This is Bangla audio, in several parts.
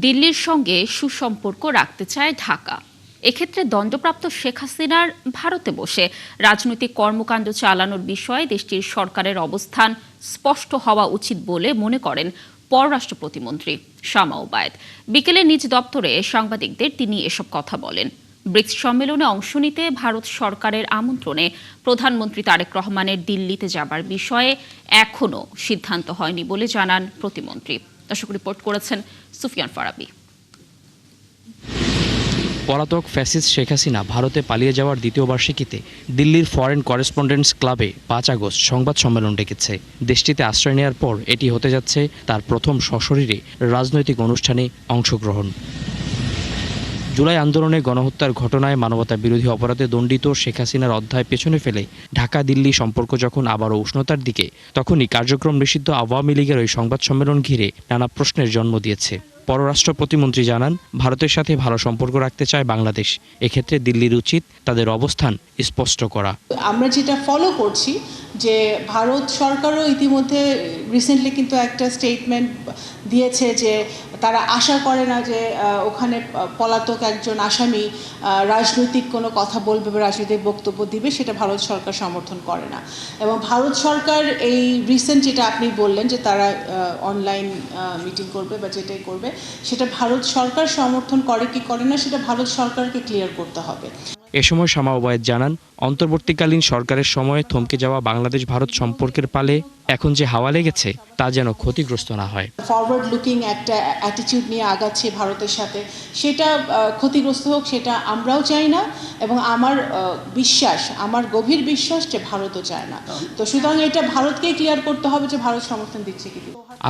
দিল্লির সঙ্গে সুসম্পর্ক রাখতে চায় ঢাকা। এক্ষেত্রে দণ্ডপ্রাপ্ত শেখ হাসিনার ভারতে বসে রাজনৈতিক কর্মকাণ্ড চালানোর বিষয়ে দেশটির সরকারের অবস্থান স্পষ্ট হওয়া উচিত বলে মনে করেন পররাষ্ট্র প্রতিমন্ত্রী শামা ওবায়েদ। বিকেলে নিজ দপ্তরে সাংবাদিকদের তিনি এসব কথা বলেন। ব্রিক্স সম্মেলনে অংশ নিতে ভারত সরকারের আমন্ত্রণে প্রধানমন্ত্রী তারেক রহমানের দিল্লিতে যাবার বিষয়ে এখনও সিদ্ধান্ত হয়নি বলে জানান প্রতিমন্ত্রী। দর্শক, রিপোর্ট করেছেন সুফিয়ান ফারাবি। পলাতক ফ্যাসিস্ট শেখ হাসিনা ভারতে পালিয়ে যাওয়ার দ্বিতীয় বার্ষিকীতে দিল্লির ফরেন করেসপন্ডেন্টস ক্লাবে ৫ আগস্ট সংবাদ সম্মেলন ডেকেছে। দেশটিতে আশ্রয় নেওয়ার পর এটি হতে যাচ্ছে তার প্রথম সশরীরে রাজনৈতিক অনুষ্ঠানে অংশগ্রহণ। জুলাই আন্দোলনে গণহত্যার ঘটনায় মানবতা বিরোধী অপরাধে দণ্ডিত শেখ হাসিনার অধ্যায় পেছনে ফেলে ঢাকা দিল্লি সম্পর্ক যখন আবারও উষ্ণতার দিকে, তখনই কার্যক্রম নিষিদ্ধ আওয়ামী লীগের ওই সংবাদ সম্মেলন ঘিরে নানা প্রশ্নের জন্ম দিয়েছে। পররাষ্ট্র প্রতিমন্ত্রী জানান, ভারতের সাথে ভালো সম্পর্ক রাখতে চায় বাংলাদেশ। এক্ষেত্রে দিল্লির উচিত তাদের অবস্থান স্পষ্ট করা। আমরা যেটা ফলো করছি যে ভারত সরকারও ইতিমধ্যে রিসেন্টলি কিন্তু একটা স্টেটমেন্ট দিয়েছে যে তারা আশা করে না যে ওখানে পলাতক একজন আসামি রাজনৈতিক কোনো কথা বলবে বা রাজনৈতিক বক্তব্য দিবে, সেটা ভারত সরকার সমর্থন করে না। এবং ভারত সরকার এই রিসেন্ট যেটা আপনি বললেন যে তারা অনলাইন মিটিং করবে বা যেটাই করবে, সেটা ভারত সরকার সমর্থন করে কি করে না সেটা ভারত সরকারকে ক্লিয়ার করতে হবে। এ সময় শামা ওবায়েদ জানান, অন্তর্বর্তীকালীন সরকারের সময়ে থমকে যাওয়া বাংলাদেশ ভারত সম্পর্কের পালে এখন যে হাওয়া লেগেছে তা যেন ক্ষতিগ্রস্ত না হয়। ফরওয়ার্ড লুকিং একটা অ্যাটিটিউড নিয়ে আগাচ্ছে ভারতের সাথে, সেটা ক্ষতিগ্রস্ত হোক সেটা আমরাও চাই না, এবং আমার গভীর বিশ্বাস যে ভারতও চায় না। তো সুতরাং এটা ভারতকেই ক্লিয়ার করতে হবে যে ভারত সমর্থন দিচ্ছে কি।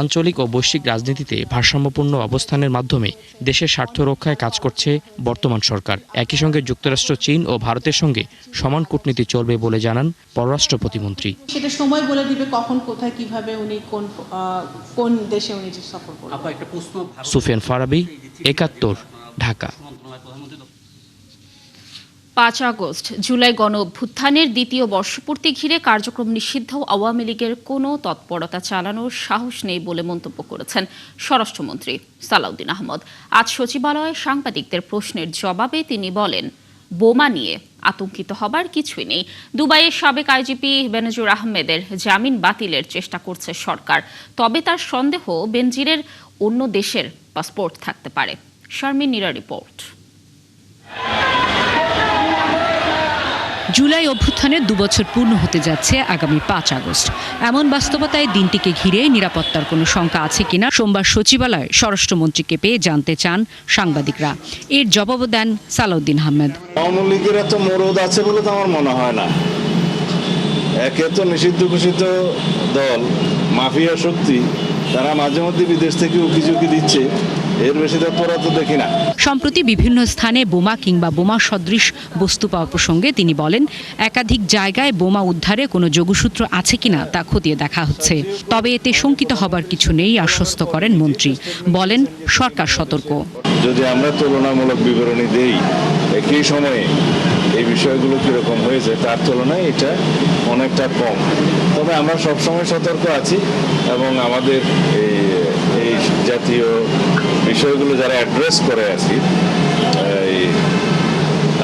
আঞ্চলিক ও বৈশ্বিক রাজনীতিতে ভারসাম্যপূর্ণ অবস্থানের মাধ্যমে দেশের স্বার্থ রক্ষায় কাজ করছে বর্তমান সরকার। একই সঙ্গে যুক্তরাষ্ট্র, চীন ও ভারতের সঙ্গে সমান কূটনীতি চলবে বলে জানান পররাষ্ট্র প্রতিমন্ত্রী। সেটা সময় বলে দিবে কখন, কোথায়, কিভাবে উনি কোন দেশে উনি সফর করবেন। সুফিয়ান ফারাবি, একাত্তর, ঢাকা। ৫ আগস্ট জুলাই গণ অভ্যুত্থানের দ্বিতীয় বর্ষপূর্তি ঘিরে কার্যক্রম নিষিদ্ধ আওয়ামী লীগের কোনো তৎপরতা চালানোর সাহস নেই বলে মন্তব্য করেছেন স্বরাষ্ট্রমন্ত্রী সালাউদ্দিন আহমদ। আজ সচিবালয়ে সাংবাদিকদের প্রশ্নের জবাবে তিনি বলেন, বোমা নিয়ে আতঙ্কিত হবার কিছুই নেই। দুবাইয়ের সাবেক আইজিপি বেনজির আহমেদের জামিন বাতিলের চেষ্টা করছে সরকার, তবে তার সন্দেহ বেনজিরের অন্য দেশের পাসপোর্ট থাকতে পারে। শারমিন নীরা রিপোর্ট। জুলাই অভ্যুত্থানের 2 বছর পূর্ণ হতে যাচ্ছে আগামী 5 আগস্ট। এমন বাস্তবতায় দিনটিকে ঘিরে নিরাপত্তার কোনো শঙ্কা আছে কিনা সোমবার সচিবালয়ে স্বরাষ্ট্রমন্ত্রীকে পেয়ে জানতে চান সাংবাদিকরা। এর জবাবও দেন সালাউদ্দিন আহমেদ। আওয়ামী লীগের এত মরদ আছে বলে তো আমার মনে হয় না। একে তো নিষিদ্ধ ঘোষিত দল, মাফিয়া শক্তি, তারা মাঝে মধ্যে বিদেশ থেকে উকিঝুঁকি দিচ্ছে, এর বেশি তৎপরতা তো দেখি না। সম্প্রতি বিভিন্ন স্থানে বোমা কিংবা বোমা সদৃশ বস্তু পাওয়া প্রসঙ্গে তিনি বলেন, একাধিক জায়গায় বোমা উদ্ধারে কোনো যোগসূত্র আছে কিনা তা খতিয়ে দেখা হচ্ছে, তবে এতে শঙ্কিত হবার কিছু নেই আশ্বস্ত করেন মন্ত্রী। বলেন, সরকার সতর্ক। যদি আমরা তুলনামূলক বিবরণী দেই একই সময়ে এই বিষয়গুলো কিরকম হয়েছে তার তুলনায় এটা অনেকটা কম, তবে আমরা সবসময় সতর্ক আছি এবং আমাদের এই জাতীয় বিষয়গুলো যারা অ্যাড্রেস করে আছি,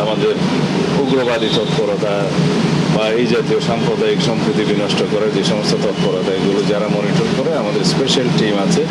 আমাদের উগ্রবাদী তৎপরতা বা এই জাতীয় সাম্প্রদায়িক সম্প্রীতি বিনষ্ট করার যে সমস্ত তৎপরতা, এগুলো যারা মনিটর করে, আমাদের স্পেশাল টিম আছে,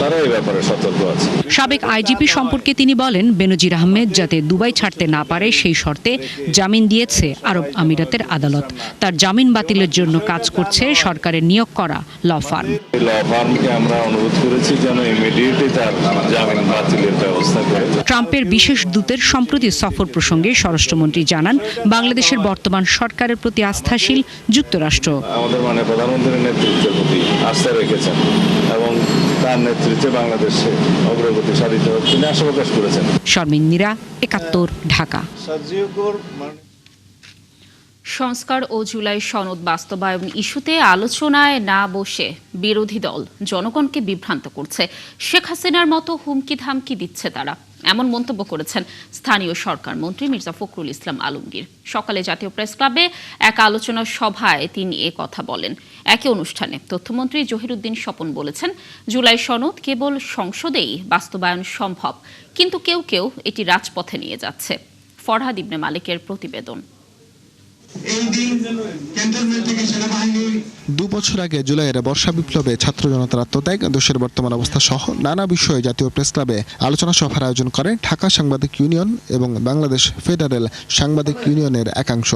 তারা এই ব্যাপারে সতর্ক আছে। সাবেক আইজিপি সম্পর্কে তিনি বলেন, বেনজির আহমেদ যাতে দুবাই ছাড়তে না পারে সেই শর্তে জামিন দিয়েছে আরব আমিরাতের আদালত। তার জামিন বাতিলের জন্য কাজ করছে সরকারের নিয়োগ করা ল ফার্ম। ল ফার্মকে আমরা অনুরোধ করেছি যেন ইমিডিয়েটলি তার জামিন বাতিলের ব্যবস্থা করে। ট্রাম্পের বিশেষ দূতের সম্প্রতি সফর প্রসঙ্গে স্বরাষ্ট্রমন্ত্রী জানান, বাংলাদেশের বর্তমান সরকারের প্রতি আস্থাশীল যুক্তরাষ্ট্র। আমাদের প্রধানমন্ত্রীর নেতৃত্বের প্রতি আস্থা রেখেছেন এবং তার নেতৃত্বে বাংলাদেশে অগ্রগতি সাধিত হবে তিনি আশা প্রকাশ করেছেন। শারমিন নীরা, একাত্তর, ঢাকা। সংস্কার ও জুলাই সনদ বাস্তবায়ন ইস্যুতে আলোচনায় না বসে বিরোধী দল জনগণকে বিভ্রান্ত করছে। শেখ হাসিনার মতো হুমকি ধামকি দিচ্ছে তারা, এমন মন্তব্য করেছেন স্থানীয় সরকার মন্ত্রী মির্জা ফখরুল ইসলাম আলমগীর। সকালে জাতীয় প্রেস ক্লাবে এক আলোচনা সভায় তিনি কথা বলেন। একই অনুষ্ঠানে তথ্যমন্ত্রী জহিরুদ্দিন স্বপন বলেছেন, জুলাই সনদ কেবল সংসদেই বাস্তবায়ন সম্ভব, কিন্তু কেউ কেউ এটি রাজপথে নিয়ে যাচ্ছে। ফরহাদ ইবনে মালিকের প্রতিবেদন। 2 বছর আগে জুলাইয়ের বর্ষা বিপ্লবে ছাত্র জনতার আত্মত্যাগ, দেশের বর্তমান অবস্থা সহ নানা বিষয়ে জাতীয় প্রেস ক্লাবে আলোচনা সভার আয়োজন করে ঢাকা সাংবাদিক ইউনিয়ন এবং বাংলাদেশ ফেডারেল সাংবাদিক ইউনিয়নের একাংশ।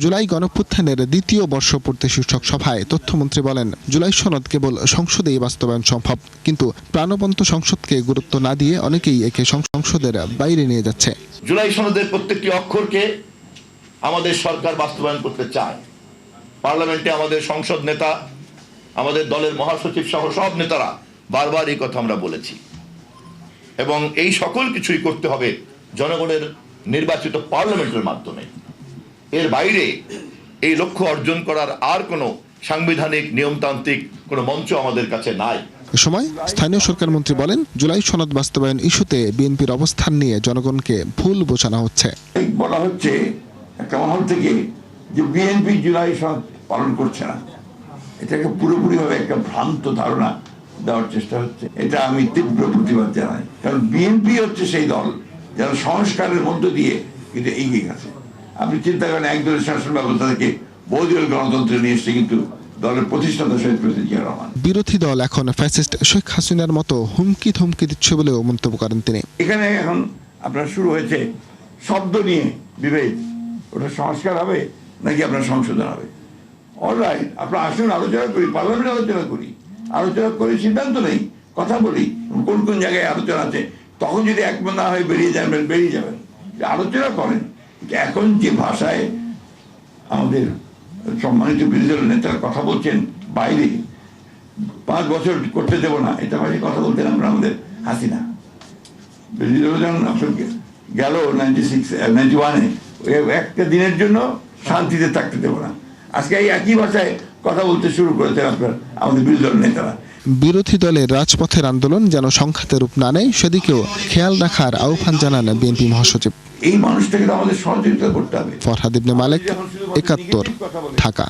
জুলাই গণঅভ্যুত্থানের দ্বিতীয় বর্ষপূর্তি শীর্ষক সভায় তথ্যমন্ত্রী বলেন, জুলাই সনদ কেবল সংসদেই বাস্তবায়ন সম্ভব, কিন্তু প্রাণবন্ত সংসদকে গুরুত্ব না দিয়ে অনেকেই একে সংসদের বাইরে নিয়ে যাচ্ছে। জুলাই সনদের প্রত্যেকটি অক্ষরকে আমাদের সরকার বাস্তবায়ন করতে চায়। পার্লামেন্টে আমাদের সংসদ নেতা, আমাদের দলের মহাসচিব সহ সব নেতারা বারবার এই কথা আমরা বলেছি, এবং এই সকল কিছুই করতে হবে জনগণের নির্বাচিত পার্লামেন্টের মাধ্যমে। এর বাইরে এই লক্ষ্য অর্জন করার আর কোনো সাংবিধানিক নিয়মতান্ত্রিক কোনো মঞ্চ আমাদের কাছে নাই। এ সময় স্থানীয় সরকার মন্ত্রী বলেন, জুলাই সনদ বাস্তবায়ন ইস্যুতে বিএনপির অবস্থান নিয়ে জনগণকে ভুল বোঝানো হচ্ছে। বলা হচ্ছে একটা মহল থেকে যে বিএনপি জুলাই সনদ পালন করছে না, এটাকে পুরোপুরিভাবে একটা ভ্রান্ত ধারণা দেওয়ার চেষ্টা হচ্ছে। এটা আমি তীব্র প্রতিবাদ জানাই, কারণ বিএনপি হচ্ছে সেই দল যারা সংস্কারের মধ্য দিয়ে কিন্তু এগিয়ে গেছে। আপনি চিন্তা করেন, এক দলের শাসন ব্যবস্থা থেকে বহুদলীয় গণতন্ত্রে নিয়ে এসছে কিন্তু দলের প্রতিষ্ঠাতা শহীদ প্রেসিডেন্ট জিয়া রহমান। বিরোধী দল এখন ফ্যাসিস্ট শেখ হাসিনার মতো হুমকি ধমকি দিচ্ছে বলেও মন্তব্য করেন তিনি। এখানে এখন আপনার শুরু হয়েছে শব্দ নিয়ে বিভেদ, ওটা সংস্কার হবে নাকি আপনার সংশোধন হবে। অলরাইট, আপনার আসুন আলোচনা করি, পার্লামেন্টে আলোচনা করি সিদ্ধান্ত নেই, কথা বলি কোন কোন জায়গায় আলোচনা আছে। তখন যদি একমত না হয়ে বেরিয়ে যাবেন, আলোচনা করেন। এখন যে ভাষায় আমাদের সম্মানিত বিরোধী দলের নেতারা কথা বলছেন বাইরে, 5 বছর করতে দেবো না, এটা ভাষায় কথা বলতেন আমরা আমাদের হাসিনা। বিরোধী দল যখন গেল 91-এ, একটা দিনের জন্য শান্তিতে থাকতে দেবো না, আজকে এই একই ভাষায় কথা বলতে শুরু করেছেন আপনার আমাদের বিরোধী দলের নেতারা। বিরোধী দলের রাজপথের আন্দোলন যেন সংঘাতের রূপ না নেয়, সেদিকেও খেয়াল রাখার আহ্বান জানান বিএনপি মহাসচিব। এই মানুষটাকে তো আমাদের সহযোগিতা করতে হবে। ফরহাদ ইবনে মালিক, 71, ঢাকা।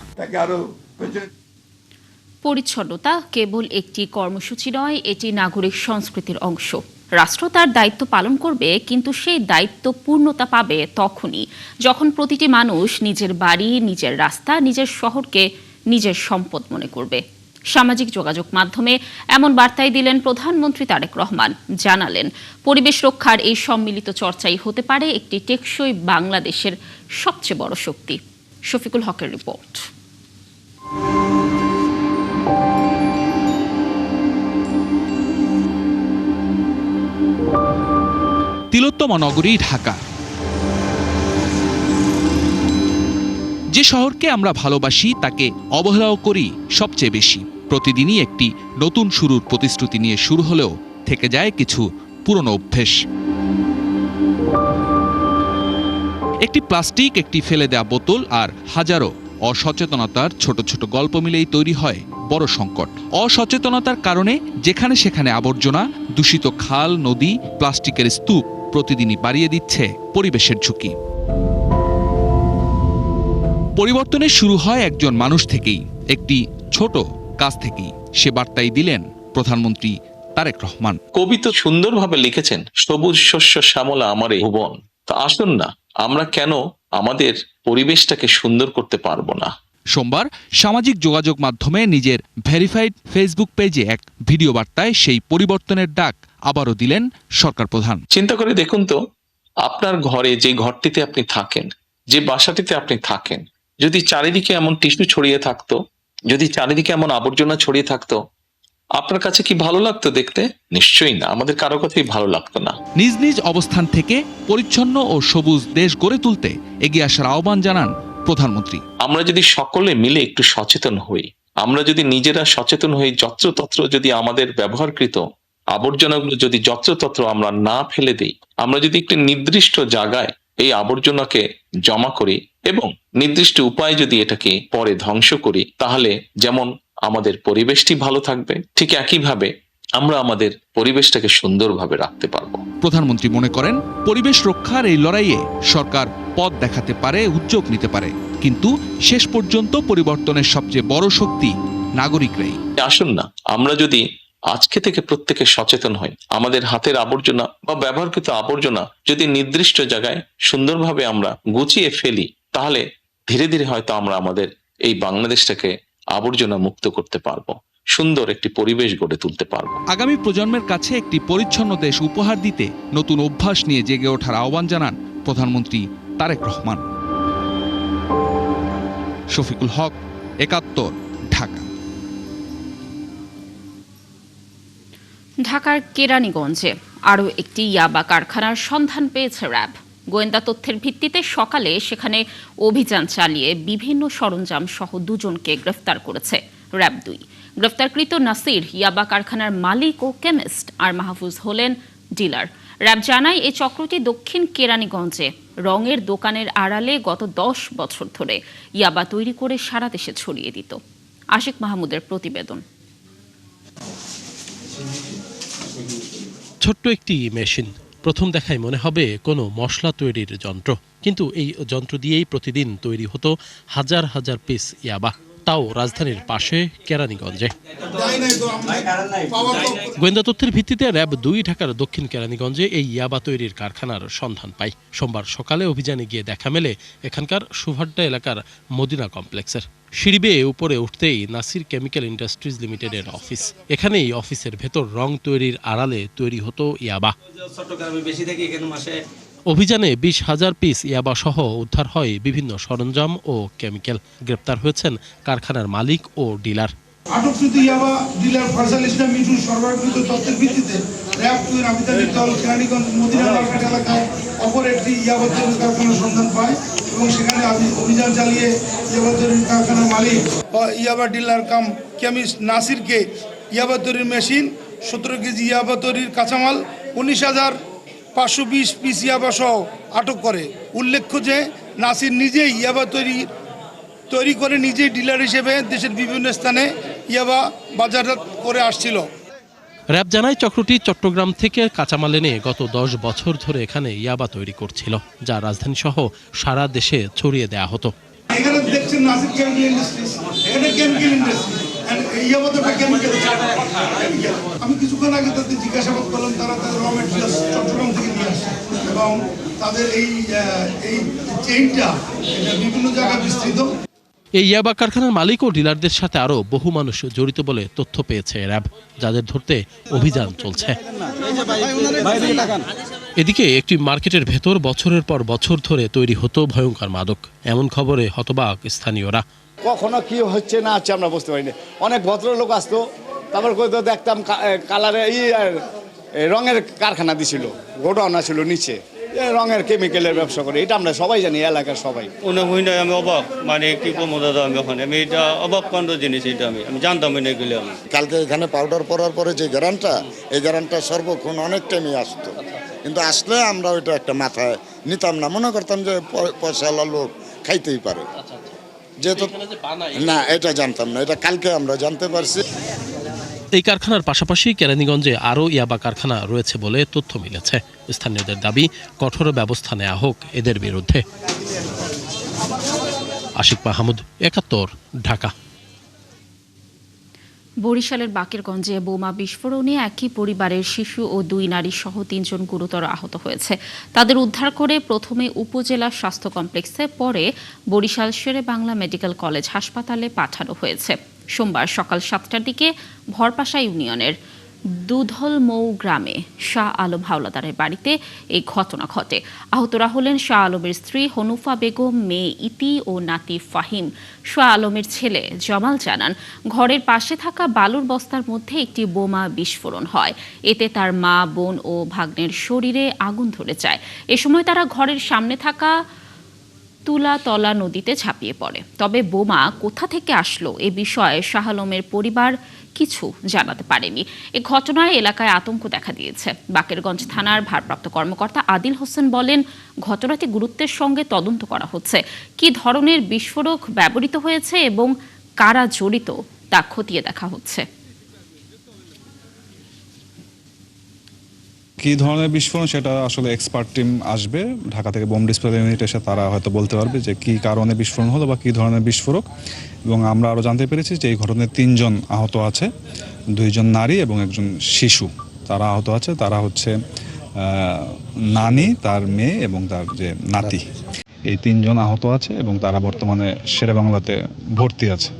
পরিচ্ছন্নতা কেবল একটি কর্মসূচি নয়, এটি নাগরিক সংস্কৃতির অংশ। রাষ্ট্র তার দায়িত্ব পালন করবে, কিন্তু সেই দায়িত্ব পূর্ণতা পাবে তখনই যখন প্রতিটি মানুষ নিজের বাড়ি, নিজের রাস্তা, নিজের শহরকে নিজের সম্পদ মনে করবে। সামাজিক যোগাযোগ মাধ্যমে এমন বার্তাই দিলেন প্রধানমন্ত্রী তারেক রহমান। জানালেন, পরিবেশ রক্ষার এই সম্মিলিত চর্চাই হতে পারে একটি টেকসই বাংলাদেশের সবচেয়ে বড় শক্তি। শফিকুল হকের রিপোর্ট। তিলোত্তমা নগরী ঢাকা, যে শহরকে আমরা ভালোবাসি তাকে অবহেলাও করি সবচেয়ে বেশি। প্রতিদিনই একটি নতুন শুরুর প্রতিশ্রুতি নিয়ে শুরু হলেও থেকে যায় কিছু পুরনো অভ্যেস। একটি প্লাস্টিক, একটি ফেলে দেয়া বোতল আর হাজারো অসচেতনতার ছোট ছোট গল্প মিলেই তৈরি হয় বড় সংকট। অসচেতনতার কারণে যেখানে সেখানে আবর্জনা, দূষিত খাল, নদী, প্লাস্টিকের স্তূপ প্রতিদিনই বাড়িয়ে দিচ্ছে পরিবেশের ঝুঁকি। পরিবর্তনের শুরু হয় একজন মানুষ থেকেই, একটি ছোট কাজ থেকেই। সে বার্তাই দিলেন প্রধানমন্ত্রী তারেক রহমান। কবি তো সুন্দরভাবে লিখেছেন, সবুজ শস্য শ্যামলা আমারে ভুবন। তা আসুন না, আমরা কেন আমাদের পরিবেশটাকে সুন্দর করতে পারবো না। সোমবার সামাজিক যোগাযোগ মাধ্যমে নিজের ভেরিফাইড ফেসবুক পেজে এক ভিডিও বার্তায় সেই পরিবর্তনের ডাক আবারও দিলেন সরকার প্রধান। চিন্তা করে দেখুন তো, আপনার ঘরে যে ঘরটিতে আপনি থাকেন, যে বাসাটিতে আপনি থাকেন, যদি চারিদিকে এমন টিস্যু ছড়িয়ে থাকতো, যদি চারিদিকে এমন আবর্জনা ছড়িয়ে থাকতো, আপনার কাছে কি ভালো লাগতো দেখতে? নিশ্চয়ই না, আমাদের কারো কাছেই ভালো লাগতো না। নিজ নিজ অবস্থান থেকে পরিচ্ছন্ন ও সবুজ দেশ গড়ে তুলতে এগিয়ে আসার আহ্বান জানান প্রধানমন্ত্রী। আমরা যদি সকলে মিলে একটু সচেতন হই, আমরা যদি নিজেরা সচেতন হই, যত্রতত্র যদি আমাদের ব্যবহারকৃত আবর্জনাগুলো যদি যত্রতত্র আমরা না ফেলে দেই, আমরা যদি একটি নির্দিষ্ট জায়গায় এই আবর্জনাকে জমা করি এবং নির্দিষ্ট উপায়ে যদি এটাকে পরে ধ্বংস করি, তাহলে যেমন আমাদের পরিবেশটি ভালো থাকবে, ঠিক একইভাবে আমরা আমাদের পরিবেশটাকে সুন্দরভাবে রাখতে পারবো। প্রধানমন্ত্রী মনে করেন পরিবেশ রক্ষার এই লড়াইয়ে সরকার পথ দেখাতে পারে, উদ্যোগ নিতে পারে, কিন্তু শেষ পর্যন্ত পরিবর্তনের সবচেয়ে বড় শক্তি নাগরিকরাই। আসুন না, আমরা যদি আজকে থেকে প্রত্যেকে সচেতন হই, আমাদের হাতের আবর্জনা বা ব্যবহারকৃত আবর্জনা যদি নির্দিষ্ট জায়গায় সুন্দরভাবে আমরা গুছিয়ে ফেলি, তাহলে ধীরে ধীরে হয়তো আমরা আমাদের এই বাংলাদেশটাকে আবর্জনা মুক্ত করতে পারবো, সুন্দর একটি পরিবেশ গড়ে তুলতে পারবো। আগামী প্রজন্মের কাছে একটি পরিচ্ছন্ন দেশ উপহার দিতে নতুন অভ্যাস নিয়ে জেগে ওঠার আহ্বান জানান প্রধানমন্ত্রী তারেক রহমান। শফিকুল হক, ৭১, ঢাকা। ঢাকার কেরানীগঞ্জে আরও একটি ইয়াবা কারখানার সন্ধান পেয়েছে র্যাব। গোয়েন্দা তথ্যের ভিত্তিতে সকালে সেখানে অভিযান চালিয়ে বিভিন্ন সরঞ্জাম সহ 2 জনকে গ্রেফতার করেছে র্যাব 2। গ্রেফতারকৃত নাসির ইয়াবা কারখানার মালিক ও কেমিস্ট, আর মাহফুজ হলেন ডিলার। র্যাব জানায় এই চক্রটি দক্ষিণ কেরানীগঞ্জে রঙের দোকানের আড়ালে গত 10 বছর ধরে ইয়াবা তৈরি করে সারা দেশে ছড়িয়ে দিত। আশিক মাহমুদের প্রতিবেদন। ছোট্ট একটি মেশিন, প্রথম দেখায় মনে হবে কোনো মশলা তৈরির যন্ত্র, কিন্তু এই যন্ত্র দিয়েই প্রতিদিন তৈরি হতো হাজার হাজার পিস ইয়াবা, তাও রাজধানীর পাশে কেরানীগঞ্জে। গোয়েন্দা তথ্যের ভিত্তিতে র্যাব 2 ঢাকার দক্ষিণ কেরানীগঞ্জে এই ইয়াবা তৈরির কারখানার সন্ধান পায়। সোমবার সকালে অভিযানে গিয়ে দেখা মেলে এখানকার সুভাড্ডা এলাকার মদিনা কমপ্লেক্সের। সিঁড়ি বেয়ে উপরে উঠতেই নাসির কেমিক্যাল ইন্ডাস্ট্রিজ লিমিটেডের অফিস। এখানেই অফিসের ভেতর রং তৈরির আড়ালে তৈরি হতো ইয়াবা। অভিযানে 20,000 পিস ইয়াবা সহ উদ্ধার হয় বিভিন্ন সরঞ্জাম ও কেমিক্যাল। গ্রেপ্তার হয়েছেন কারখানার মালিক ও ডিলার। আটককৃত ইয়াবা ডিলার ফয়সাল ইসলাম মিঠুর সরবরাহকৃত তথ্যের ভিত্তিতে র্যাব 2 এর আবিদানিক দল কেরানীগঞ্জ মদিনা মার্কেট এলাকায় অপর একটি ইয়াবা তৈরির কারখানার সন্ধান পায় এবং সেখানে অভিযান চালিয়ে ইয়াবা তৈরির কারখানার মালিক ইয়াবা ডিলার কাম কেমিস্ট নাসিরকে ইয়াবা তৈরির মেশিন, 17 কেজি ইয়াবা তৈরির কাঁচামাল, 19,520 পিস ইয়াবা সহ আটক করে। উল্লেখ্য যে নাসির নিজেই ইয়াবা তৈরি করে নিজেই ডিলার হিসেবে দেশের বিভিন্ন স্থানে ইয়াবা বাজারজাত করে আসছিল। র্যাব জানায় চক্রটি চট্টগ্রাম থেকে কাঁচামাল এনে গত 10 বছর ধরে এখানে ইয়াবা তৈরি করছিল, যা রাজধানী সহ সারা দেশে ছড়িয়ে দেওয়া হতো। এখানে দেখছেন নাসির কেমিক্যাল ইন্ডাস্ট্রিজ, এখানে কেমিক্যাল ইন্ডাস্ট্রি, ইয়াবা তো কেমিক্যাল। আমি কিছুক্ষণ আগে তাদের জিজ্ঞাসাবাদ করলাম, তারা তাদের র ম্যাটেরিয়ালস চট্টগ্রাম থেকে নিয়ে আসে এবং তাদের এই চেইনটা বিভিন্ন জায়গায় বিস্তৃত। এই ইয়াবা কারখানার মালিক ও ডিলারদের সাথে আরও বহু মানুষ জড়িত বলে তথ্য পেয়েছে র্যাব, যাদের ধরতে অভিযান চলছে। এদিকে একটি মার্কেটের ভেতর বছরের পর বছর ধরে তৈরি হতো ভয়ঙ্কর মাদক, এমন খবরে হতবাক স্থানীয়রা। কখনো কি হচ্ছে না হচ্ছে আমরা বুঝতে পারিনি। অনেক ভদ্রলোক আসতো, তারপর দেখতাম কালারে রঙের কারখানা দিছিল, গোডাউন ছিল নিচে, রঙের কেমিক্যালের ব্যবসা করে। এটা আমরা সবাই জানি, এলাকার সবাই। আমি অবাক, মানে কি করবো দাদা, আমি এটা অবাক কাণ্ড জিনিস, এটা আমি জানতাম না গেলে। আমি কালকে এখানে পাউডার পরার পরে যে গ্যারান্টটা, এই গ্যারান্টটা সর্বক্ষণ অনেক টাইমই আসতো, কিন্তু আসলে আমরা ওইটা একটা মাথায় নিতাম না, মনে করতাম যে পয়সাওয়ালা লোক খাইতেই পারে, যেহেতু না এটা জানতাম না, এটা কালকে আমরা জানতে পারছি। এই কারখানার পাশাপাশি কেরানীগঞ্জে আরও ইয়াবা কারখানা রয়েছে বলে তথ্য মিলেছে। স্থানীয়দের দাবি কঠোর ব্যবস্থা নেওয়া হোক এদের বিরুদ্ধে। আশিক মাহমুদ, ৭১, ঢাকা। বরিশালের বাকেরগঞ্জে বোমা বিস্ফোরণে একই পরিবারের শিশু ও 2 নারী সহ 3 জন গুরুতর আহত হয়েছে। তাদের উদ্ধার করে প্রথমে উপজেলা স্বাস্থ্য কমপ্লেক্সে, পরে বরিশাল শেরে বাংলা মেডিকেল কলেজ হাসপাতালে পাঠানো হয়েছে। সোমবার সকাল 7টার দিকে ভরপাশা ইউনিয়নের দুধলমৌ গ্রামে শাহ আলম হাওলাদারের বাড়িতে এই ঘটনা ঘটে। আহতরা হলেন শাহ আলমের স্ত্রী হনুফা বেগম, মেয়ে ইতি ও নাতি ফাহিম। শাহ আলমের ছেলে জামাল জানান, ঘরের পাশে থাকা বালুর বস্তার মধ্যে একটি বোমা বিস্ফোরণ হয়। এতে তার মা, বোন ও ভাগ্নের শরীরে আগুন ধরে যায়। এ সময় তারা ঘরের সামনে থাকা তুলাতলা নদীতে ঝাঁপিয়ে পড়ে। তবে বোমা কোথা থেকে আসলো এ বিষয়ে শাহ আলমের পরিবার কিছু জানাতে পারেনি। এ ঘটনায় এলাকায় আতঙ্ক দেখা দিয়েছে। বাকেরগঞ্জ থানার ভারপ্রাপ্ত কর্মকর্তা আদিল হোসেন বলেন, ঘটনাটি গুরুত্বের সঙ্গে তদন্ত করা হচ্ছে। কী ধরনের বিস্ফোরক ব্যবহৃত হয়েছে এবং কারা জড়িত তা খতিয়ে দেখা হচ্ছে। কী ধরনের বিস্ফোরণ সেটা আসলে এক্সপার্ট টিম আসবে ঢাকা থেকে, বোম ডিসপোজাল ইউনিট এসে তারা হয়তো বলতে পারবে যে কী কারণে বিস্ফোরণ হলো বা কী ধরনের বিস্ফোরক। এবং আমরা আরও জানতে পেরেছি যে এই ঘটনায় 3 জন আহত আছে, 2 জন নারী এবং 1 জন শিশু তারা আহত আছে। তারা হচ্ছে নানি, তার মেয়ে এবং তার যে নাতি, এই 3 জন আহত আছে এবং তারা বর্তমানে শেরেবাংলাতে ভর্তি আছে।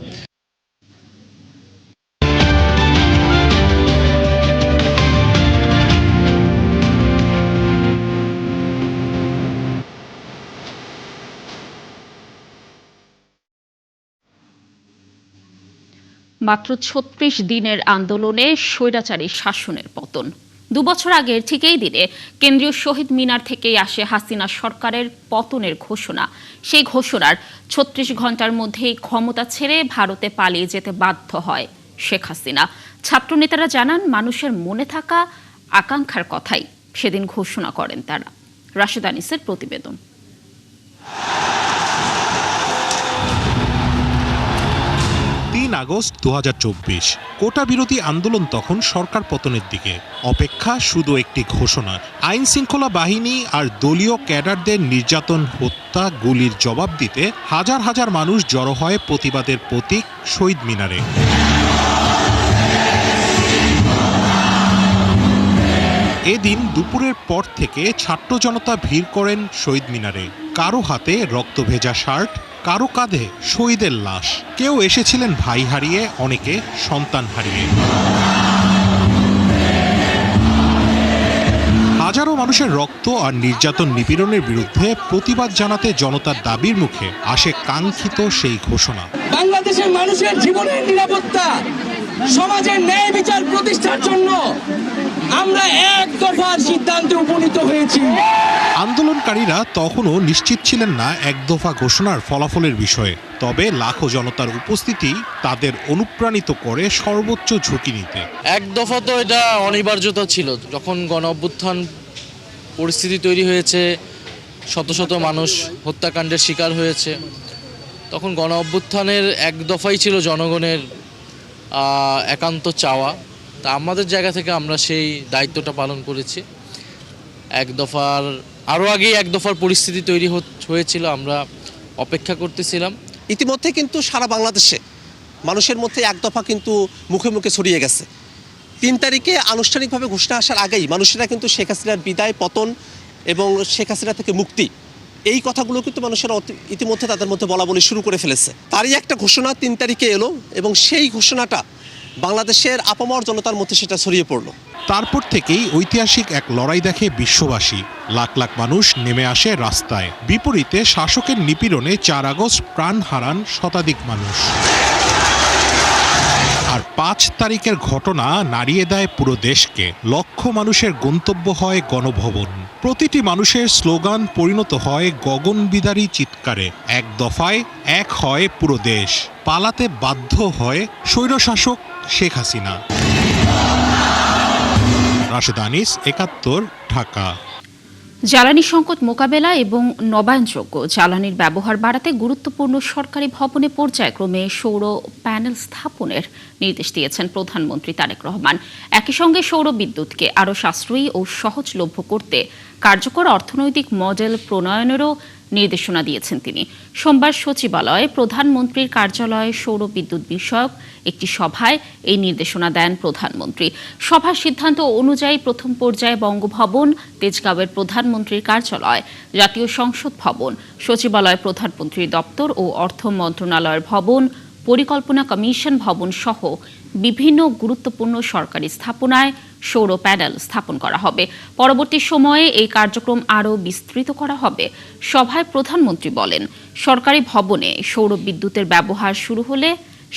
মাত্র ৩৬ দিনের আন্দোলনে স্বৈরাচারী শাসনের পতন। 2 বছর আগের ঠিক এই দিনে কেন্দ্রীয় শহীদ মিনার থেকেই আসে হাসিনা সরকারের পতনের ঘোষণা। সেই ঘোষণার ৩৬ ঘন্টার মধ্যেই ক্ষমতা ছেড়ে ভারতে পালিয়ে যেতে বাধ্য হয় শেখ হাসিনা। ছাত্রনেতারা জানান, মানুষের মনে থাকা আকাঙ্ক্ষার কথাই সেদিন ঘোষণা করেন তারা। রাশেদ আনিসের প্রতিবেদন। 3 আগস্ট 2024, কোটা বিরোধী আন্দোলন তখন সরকার পতনের দিকে। অপেক্ষা শুধু একটি ঘোষণার। আইন শৃঙ্খলা বাহিনী আর দলীয় ক্যাডারদের নির্যাতন, হত্যা, গুলির জবাব দিতে হাজার হাজার মানুষ জড়ো হয় প্রতিবাদের প্রতীক শহীদ মিনারে। এদিন দুপুরের পর থেকে ছাত্র জনতা ভিড় করেন শহীদ মিনারে। কারো হাতে রক্ত ভেজা শার্ট, কারো কাঁধে শহীদের লাশ। কেউ এসেছিলেন ভাই হারিয়ে, অনেকে সন্তান হারিয়ে। হাজারো মানুষের রক্ত আর নির্যাতন নিপীড়নের বিরুদ্ধে প্রতিবাদ জানাতে জনতার দাবির মুখে আসে কাঙ্ক্ষিত সেই ঘোষণা। বাংলাদেশের মানুষের জীবনের নিরাপত্তা, সমাজের ন্যায় বিচার প্রতিষ্ঠার জন্য আমরা এক দফার সিদ্ধান্তে উপনীত হয়েছি। আন্দোলনকারীরা তখনও নিশ্চিত ছিলেন না এক দফা ঘোষণার ফলাফলের বিষয়ে। তবে লাখো জনতার উপস্থিতি তাদের অনুপ্রাণিত করে সর্বোচ্চ ঝুঁকি নিতে। এক দফা তো এটা অনিবার্যতা ছিল। যখন গণ অভ্যুত্থান পরিস্থিতি তৈরি হয়েছে, শত শত মানুষ হত্যাকাণ্ডের শিকার হয়েছে, তখন গণ অভ্যুত্থানের এক দফাই ছিল জনগণের একান্ত চাওয়া। তা আমাদের জায়গা থেকে আমরা সেই দায়িত্বটা পালন করেছি। এক দফার আরও আগেই এক দফার পরিস্থিতি তৈরি হয়েছিল, আমরা অপেক্ষা করতেছিলাম। ইতিমধ্যে কিন্তু সারা বাংলাদেশে মানুষের মধ্যে এক দফা কিন্তু মুখে মুখে ছড়িয়ে গেছে। 3 তারিখে আনুষ্ঠানিকভাবে ঘোষণা আসার আগেই মানুষেরা কিন্তু শেখ হাসিনার বিদায়, পতন এবং শেখ হাসিনা থেকে মুক্তি, এই কথাগুলো কিন্তু মানুষেরা ইতিমধ্যে তাদের মধ্যে বলা বলি শুরু করে ফেলেছে। তারই একটা ঘোষণা 3 তারিখে এলো এবং সেই ঘোষণাটা বাংলাদেশের আপামর জনতার মধ্যে সেটা ছড়িয়ে পড়লো। তারপর থেকেই ঐতিহাসিক এক লড়াই দেখে বিশ্ববাসী। লাখ লাখ মানুষ নেমে আসে রাস্তায়। বিপরীতে শাসকের নিপীড়নে 4 আগস্ট প্রাণ হারান শতাধিক মানুষ। আর 5 তারিখের ঘটনা নাড়িয়ে দেয় পুরো দেশকে। লক্ষ মানুষের গন্তব্য হয় গণভবন। প্রতিটি মানুষের স্লোগান পরিণত হয় গগনবিদারী চিৎকারে। এক দফায় এক হয় পুরো দেশ। পালাতে বাধ্য হয় স্বৈরশাসক শেখ হাসিনা। রাশেদ আনিস, 71, ঢাকা। জ্বালানি সংকট মোকাবেলা এবং নবায়নযোগ্য জ্বালানির ব্যবহার বাড়াতে গুরুত্বপূর্ণ সরকারি ভবনে পর্যায়ক্রমে সৌর প্যানেল স্থাপনের নির্দেশ দিয়েছেন প্রধানমন্ত্রী তারেক রহমান। একই সঙ্গে সৌর বিদ্যুৎকে আরও সাশ্রয়ী ও সহজলভ্য করতে কার্যকর অর্থনৈতিক মডেল প্রণয়নেরও নির্দেশনা দিয়েছেন তিনি। সোমবার সচিবালয়ে প্রধানমন্ত্রীর কার্যালয়ে সৌর বিদ্যুৎ বিষয়ক একটি সভায় এই নির্দেশনা দেন প্রধানমন্ত্রী। সভার সিদ্ধান্ত অনুযায়ী প্রথম পর্যায়ে বঙ্গভবন, তেজগাঁওয়ের প্রধানমন্ত্রীর কার্যালয়, জাতীয় সংসদ ভবন, সচিবালয় প্রধানমন্ত্রীর দপ্তর ও অর্থ মন্ত্রণালয়ের ভবন, পরিকল্পনা কমিশন ভবন সহ বিভিন্ন গুরুত্বপূর্ণ সরকারি স্থাপনায় সৌর প্যানেল স্থাপন করা হবে। পরবর্তী সময়ে এই কার্যক্রম আরও বিস্তৃত করা হবে। সভায় প্রধানমন্ত্রী বলেন, সরকারি ভবনে সৌর বিদ্যুতের ব্যবহার শুরু হলে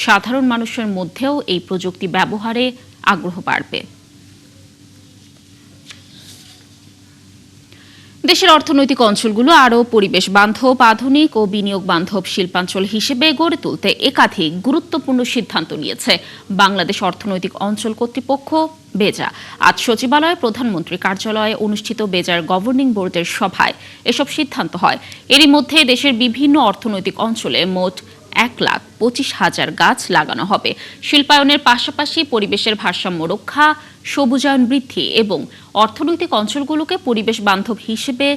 সাধারণ মানুষের মধ্যেও এই প্রযুক্তি ব্যবহারে আগ্রহ বাড়বে। দেশের অর্থনৈতিক অঞ্চলগুলো আরও পরিবেশ বান্ধব, আধুনিক ও বিনিয়োগ বান্ধব শিল্পাঞ্চল হিসেবে গড়ে তুলতে একাধিক গুরুত্বপূর্ণ সিদ্ধান্ত নিয়েছে বাংলাদেশ অর্থনৈতিক অঞ্চল কর্তৃপক্ষ বেজা। আজ সচিবালয়ে প্রধানমন্ত্রী কার্যালয়ে অনুষ্ঠিত বেজার গভর্নিং বোর্ডের সভায় এসব সিদ্ধান্ত হয়। এরই মধ্যে দেশের বিভিন্ন অর্থনৈতিক অঞ্চলে মোট 1,25,000 গাছ লাগানো হবে। শিল্পায়নের পাশাপাশি পরিবেশের ভারসাম্য রক্ষা, সবুজায়ন বৃদ্ধি এবং অর্থনৈতিক অঞ্চলগুলোকে পরিবেশ বান্ধব হিসেবে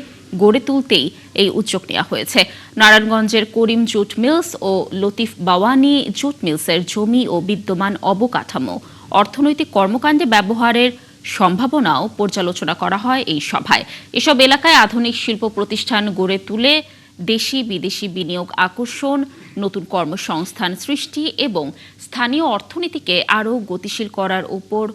গড়ে তুলতেই এই উদ্যোগ নেওয়া হয়েছে। নারায়ণগঞ্জের করিম জুট মিলস ও লতিফ বাওয়ানি জুট মিলসের জমি ও বিদ্যমান অবকাঠামো অর্থনৈতিক কর্মকাণ্ডে ব্যবহারের সম্ভাবনাও পর্যালোচনা করা হয় এই সভায়। এসব এলাকায় আধুনিক শিল্প প্রতিষ্ঠান গড়ে তুলে দেশি বিদেশি বিনিয়োগ আকর্ষণ, নতুন কর্মসংস্থান সৃষ্টি এবং স্থানীয় অর্থনীতিকে আরও গতিশীল করার উপর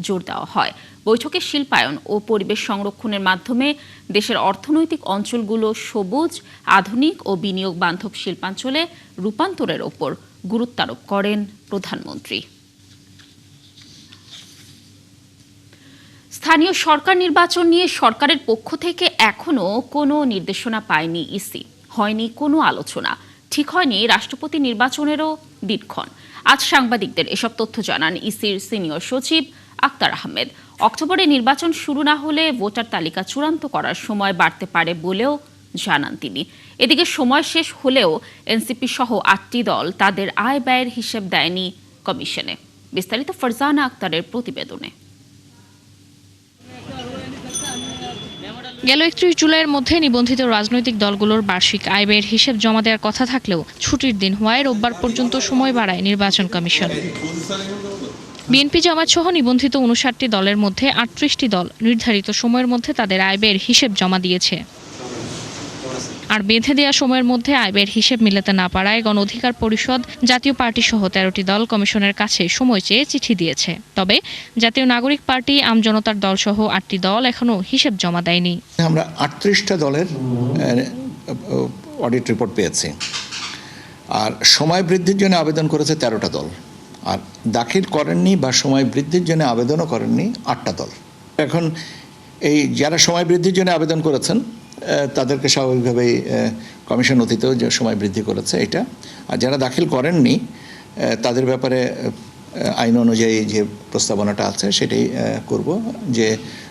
জোর দেওয়া হয়। বৈঠকে শিল্পায়ন ও পরিবেশ সংরক্ষণের মাধ্যমে দেশের অর্থনৈতিক অঞ্চলগুলো সবুজ, আধুনিক ও বিনিয়োগ বান্ধব শিল্পাঞ্চলে রূপান্তরের ওপর গুরুত্ব আরোপ করেন প্রধানমন্ত্রী। স্থানীয় সরকার নির্বাচন নিয়ে সরকারের পক্ষ থেকে এখনো কোনো নির্দেশনা পায়নি ইসি, হয়নি কোনো আলোচনা, ঠিক হয়নি রাষ্ট্রপতি নির্বাচনেরও দিনক্ষণ। আজ সাংবাদিকদের এসব তথ্য জানান ইসির সিনিয়র সচিব আক্তার আহমেদ। অক্টোবরে নির্বাচন শুরু না হলে ভোটার তালিকা চূড়ান্ত করার সময় বাড়তে পারে বলেও জানান তিনি। এদিকে সময় শেষ হলেও এনসিপি সহ 8টি দল তাদের আয় ব্যয়ের হিসেব দেয়নি কমিশনে। বিস্তারিত ফারজানা আক্তারের প্রতিবেদনে। গেল 31 জুলাইয়ের মধ্যে নিবন্ধিত রাজনৈতিক দলগুলোর বার্ষিক আয় ব্যয়ের হিসেব জমা দেওয়ার কথা থাকলেও ছুটির দিন হওয়ায় রোববার পর্যন্ত সময় বাড়ায় নির্বাচন কমিশন। বিএনপি জামায়াত সহ নিবন্ধিত 59টি দলের মধ্যে 38টি দল নির্ধারিত সময়ের মধ্যে তাদের আয় ব্যয়ের হিসেব জমা দিয়েছে। আর বেঁধে দেওয়া সময়ের মধ্যে আয় ব্যয়ের হিসেব মিলাতে না পারায় গণ অধিকার পরিষদ, জাতীয় পার্টি সহ 13টি দল কমিশনের কাছে সময় চেয়ে চিঠি দিয়েছে। তবে জাতীয় নাগরিক পার্টি, আমজনতার দল সহ 8টি দল এখনো হিসেব জমা দেয়নি। আমরা 38টা দলের অডিট রিপোর্ট পেয়েছি, আর সময় বৃদ্ধির জন্য আবেদন করেছে 13টা দল, আর দাখিল করেননি বা সময় বৃদ্ধির জন্য আবেদনও করেননি 8টা দল। এখন এই যারা সময় বৃদ্ধির জন্য আবেদন করেছেন তাদেরকে স্বাভাবিকভাবেই কমিশন অতীতেও যে সময় বৃদ্ধি করেছে এটা, আর যারা দাখিল করেননি তাদের ব্যাপারে আইন অনুযায়ী যে প্রস্তাবনাটা আছে সেটাই করব, যে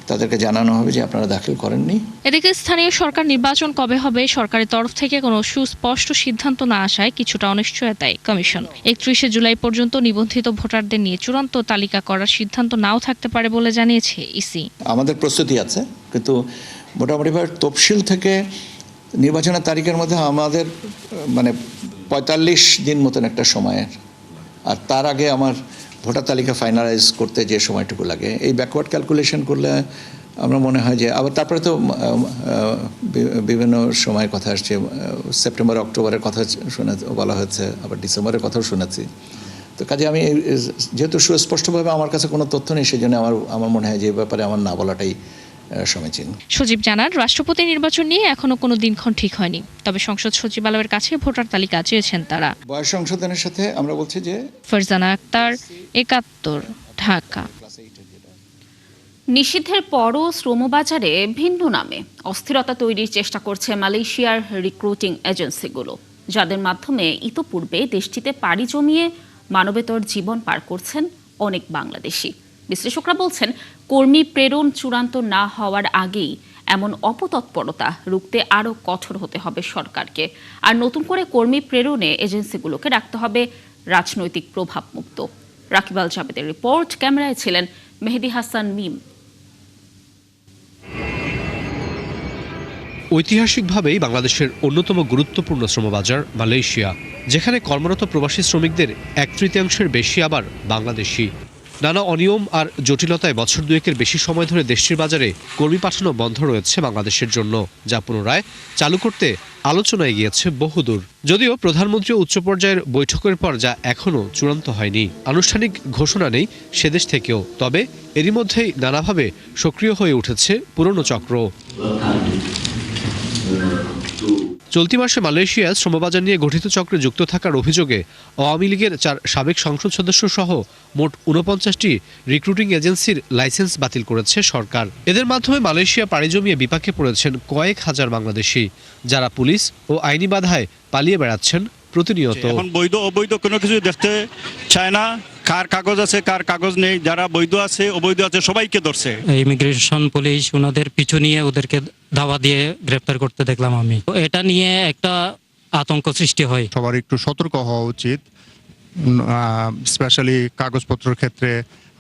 তাদেরকে জানানো হবে যে আপনারা দাখিল করেননি। এদিকে স্থানীয় সরকার নির্বাচন কবে হবে সরকারের তরফ থেকে কোনো সুস্পষ্ট সিদ্ধান্ত না আসায় কিছুটা অনিশ্চয়তায় কমিশন। 31 জুলাই পর্যন্ত নিবন্ধিত ভোটারদের নিয়ে চূড়ান্ত তালিকা করার সিদ্ধান্ত নাও থাকতে পারে বলে জানিয়েছে ইসি। আমাদের প্রস্তুতি আছে, কিন্তু মোটামুটিভাবে তফসিল থেকে নির্বাচনের তারিখের মধ্যে আমাদের 45 দিন মতন একটা সময়ের, আর তার আগে আমার ভোটার তালিকা ফাইনালাইজ করতে যে সময়টুকু লাগে, এই ব্যাকওয়ার্ড ক্যালকুলেশন করলে আমরা মনে হয় যে আবার তারপরে তো বিভিন্ন সময়ের কথা আসছে, সেপ্টেম্বর অক্টোবরের কথা বলা হয়েছে, আবার ডিসেম্বরের কথাও শুনেছি। তো কাজে আমি যেহেতু সুস্পষ্টভাবে আমার কাছে কোনো তথ্য নেই, সেই জন্য আমার মনে হয় যে ব্যাপারে আমার না বলাটাই সমীচীন। সচিব জানান, রাষ্ট্রপতি নির্বাচন নিয়ে এখনো কোনো দিনক্ষণ ঠিক হয়নি, তবে সংসদ সচিবালয়ের কাছে ভোটার তালিকা চেয়েছেন তারা। বয়স সংশোধনের সাথে আমরা বলছি যে। ফারজানা আক্তার, 71, ঢাকা। নিষিদ্ধের পরও শ্রমবাজারে ভিন্ন নামে অস্থিরতা তৈরির চেষ্টা করছে মালয়েশিয়ার রিক্রুটিং এজেন্সিগুলো, যাদের মাধ্যমে ইতোপূর্বে দেশটিতে পাড়ি জমিয়ে মানবেতর জীবন পার করছেন অনেক বাংলাদেশি। বিশ্লেষকরা বলছেন, কর্মী প্রেরণ চূড়ান্ত না হওয়ার আগেই এমন অপতৎপরতা রুখতে আরও কঠোর হতে হবে সরকারকে। আর নতুন করে কর্মী প্রেরণে এজেন্সিগুলোকে রাখতে হবে রাজনৈতিক প্রভাবমুক্ত। রাকিব আল জাবেদের রিপোর্ট, ক্যামেরায় ছিলেন মেহেদি হাসান মিম। ঐতিহাসিকভাবেই বাংলাদেশের অন্যতম গুরুত্বপূর্ণ শ্রমবাজার মালয়েশিয়া, যেখানে কর্মরত প্রবাসী শ্রমিকদের 1/3 বেশি আবার বাংলাদেশি। নানা অনিয়ম আর জটিলতায় বছর দুয়েকের বেশি সময় ধরে দেশটির বাজারে কর্মী পাঠানো বন্ধ রয়েছে বাংলাদেশের জন্য, যা পুনরায় চালু করতে আলোচনায় গিয়েছে বহুদূর। যদিও প্রধানমন্ত্রী উচ্চ পর্যায়ের বৈঠকের পর যা এখনও চূড়ান্ত হয়নি, আনুষ্ঠানিক ঘোষণা নেই সেদেশ থেকেও। তবে এরই মধ্যেই নানাভাবে সক্রিয় হয়ে উঠেছে পুরনো চক্র। চলতি মাসে মালয়েশিয়া শ্রমবাজার নিয়ে গঠিত চক্রে যুক্ত থাকার অভিযোগে আওয়ামী লীগের 4 সাবেক সংসদ সদস্য সহ মোট 49টি রিক্রুটিং এজেন্সির লাইসেন্স বাতিল করেছে সরকার। এদের মাধ্যমে মালয়েশিয়া পাড়ি জমিয়ে বিপাকে পড়েছেন কয়েক হাজার বাংলাদেশি, যারা পুলিশ ও আইনি বাধায় পালিয়ে বেড়াচ্ছেন প্রতিনিয়ত। এখন বৈধ অবৈধ কোনো কিছু দেখতে চায় না, কার কাগজ আছে কার কাগজ নেই, যারা বৈধ আছে অবৈধ আছে সবাইকে ধরছে। ইমিগ্রেশন পুলিশ ওনাদের পিছু নিয়ে ওদেরকে ধাওয়া দিয়ে গ্রেপ্তার করতে দেখলাম আমি। এটা নিয়ে একটা আতঙ্ক সৃষ্টি হয়। সবার একটু সতর্ক হওয়া উচিত, স্পেশালি কাগজপত্রের ক্ষেত্রে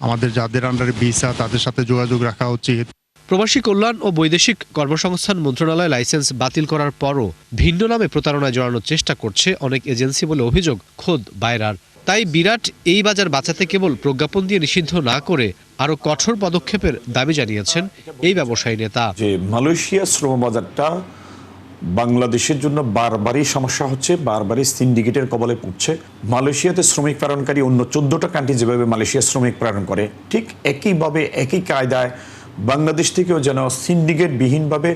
আমাদের যাদের আন্ডারে ভিসা তাদের সাথে যোগাযোগ রাখা উচিত। প্রবাসী কল্যাণ ও বৈদেশিক কর্মসংস্থান মন্ত্রণালয় লাইসেন্স বাতিল করার পরও ভিন্ন নামে প্রতারণায় জড়ানোর চেষ্টা করছে অনেক এজেন্সি বলে অভিযোগ খোদ বায়রার। তাই বিরাট এই বাজার বাঁচাতে কেবল প্রজ্ঞাপন দিয়ে নিষিদ্ধ না করে আরও কঠোর পদক্ষেপের দাবি জানিয়েছেন এই ব্যবসায়ী নেতা। যে মালয়েশিয়া শ্রম বাজারটা বাংলাদেশের জন্য বারবারই সমস্যা হচ্ছে, বারবারই সিন্ডিকেটের কবলে পড়ছে। মালয়েশিয়াতে শ্রমিক প্রেরণকারী অন্য 14টা কান্ট্রি যেভাবে মালয়েশিয়া শ্রমিক প্রেরণ করে, ঠিক একইভাবে একই কায়দায় বাংলাদেশ থেকেও যেন সিন্ডিকেটবিহীনভাবে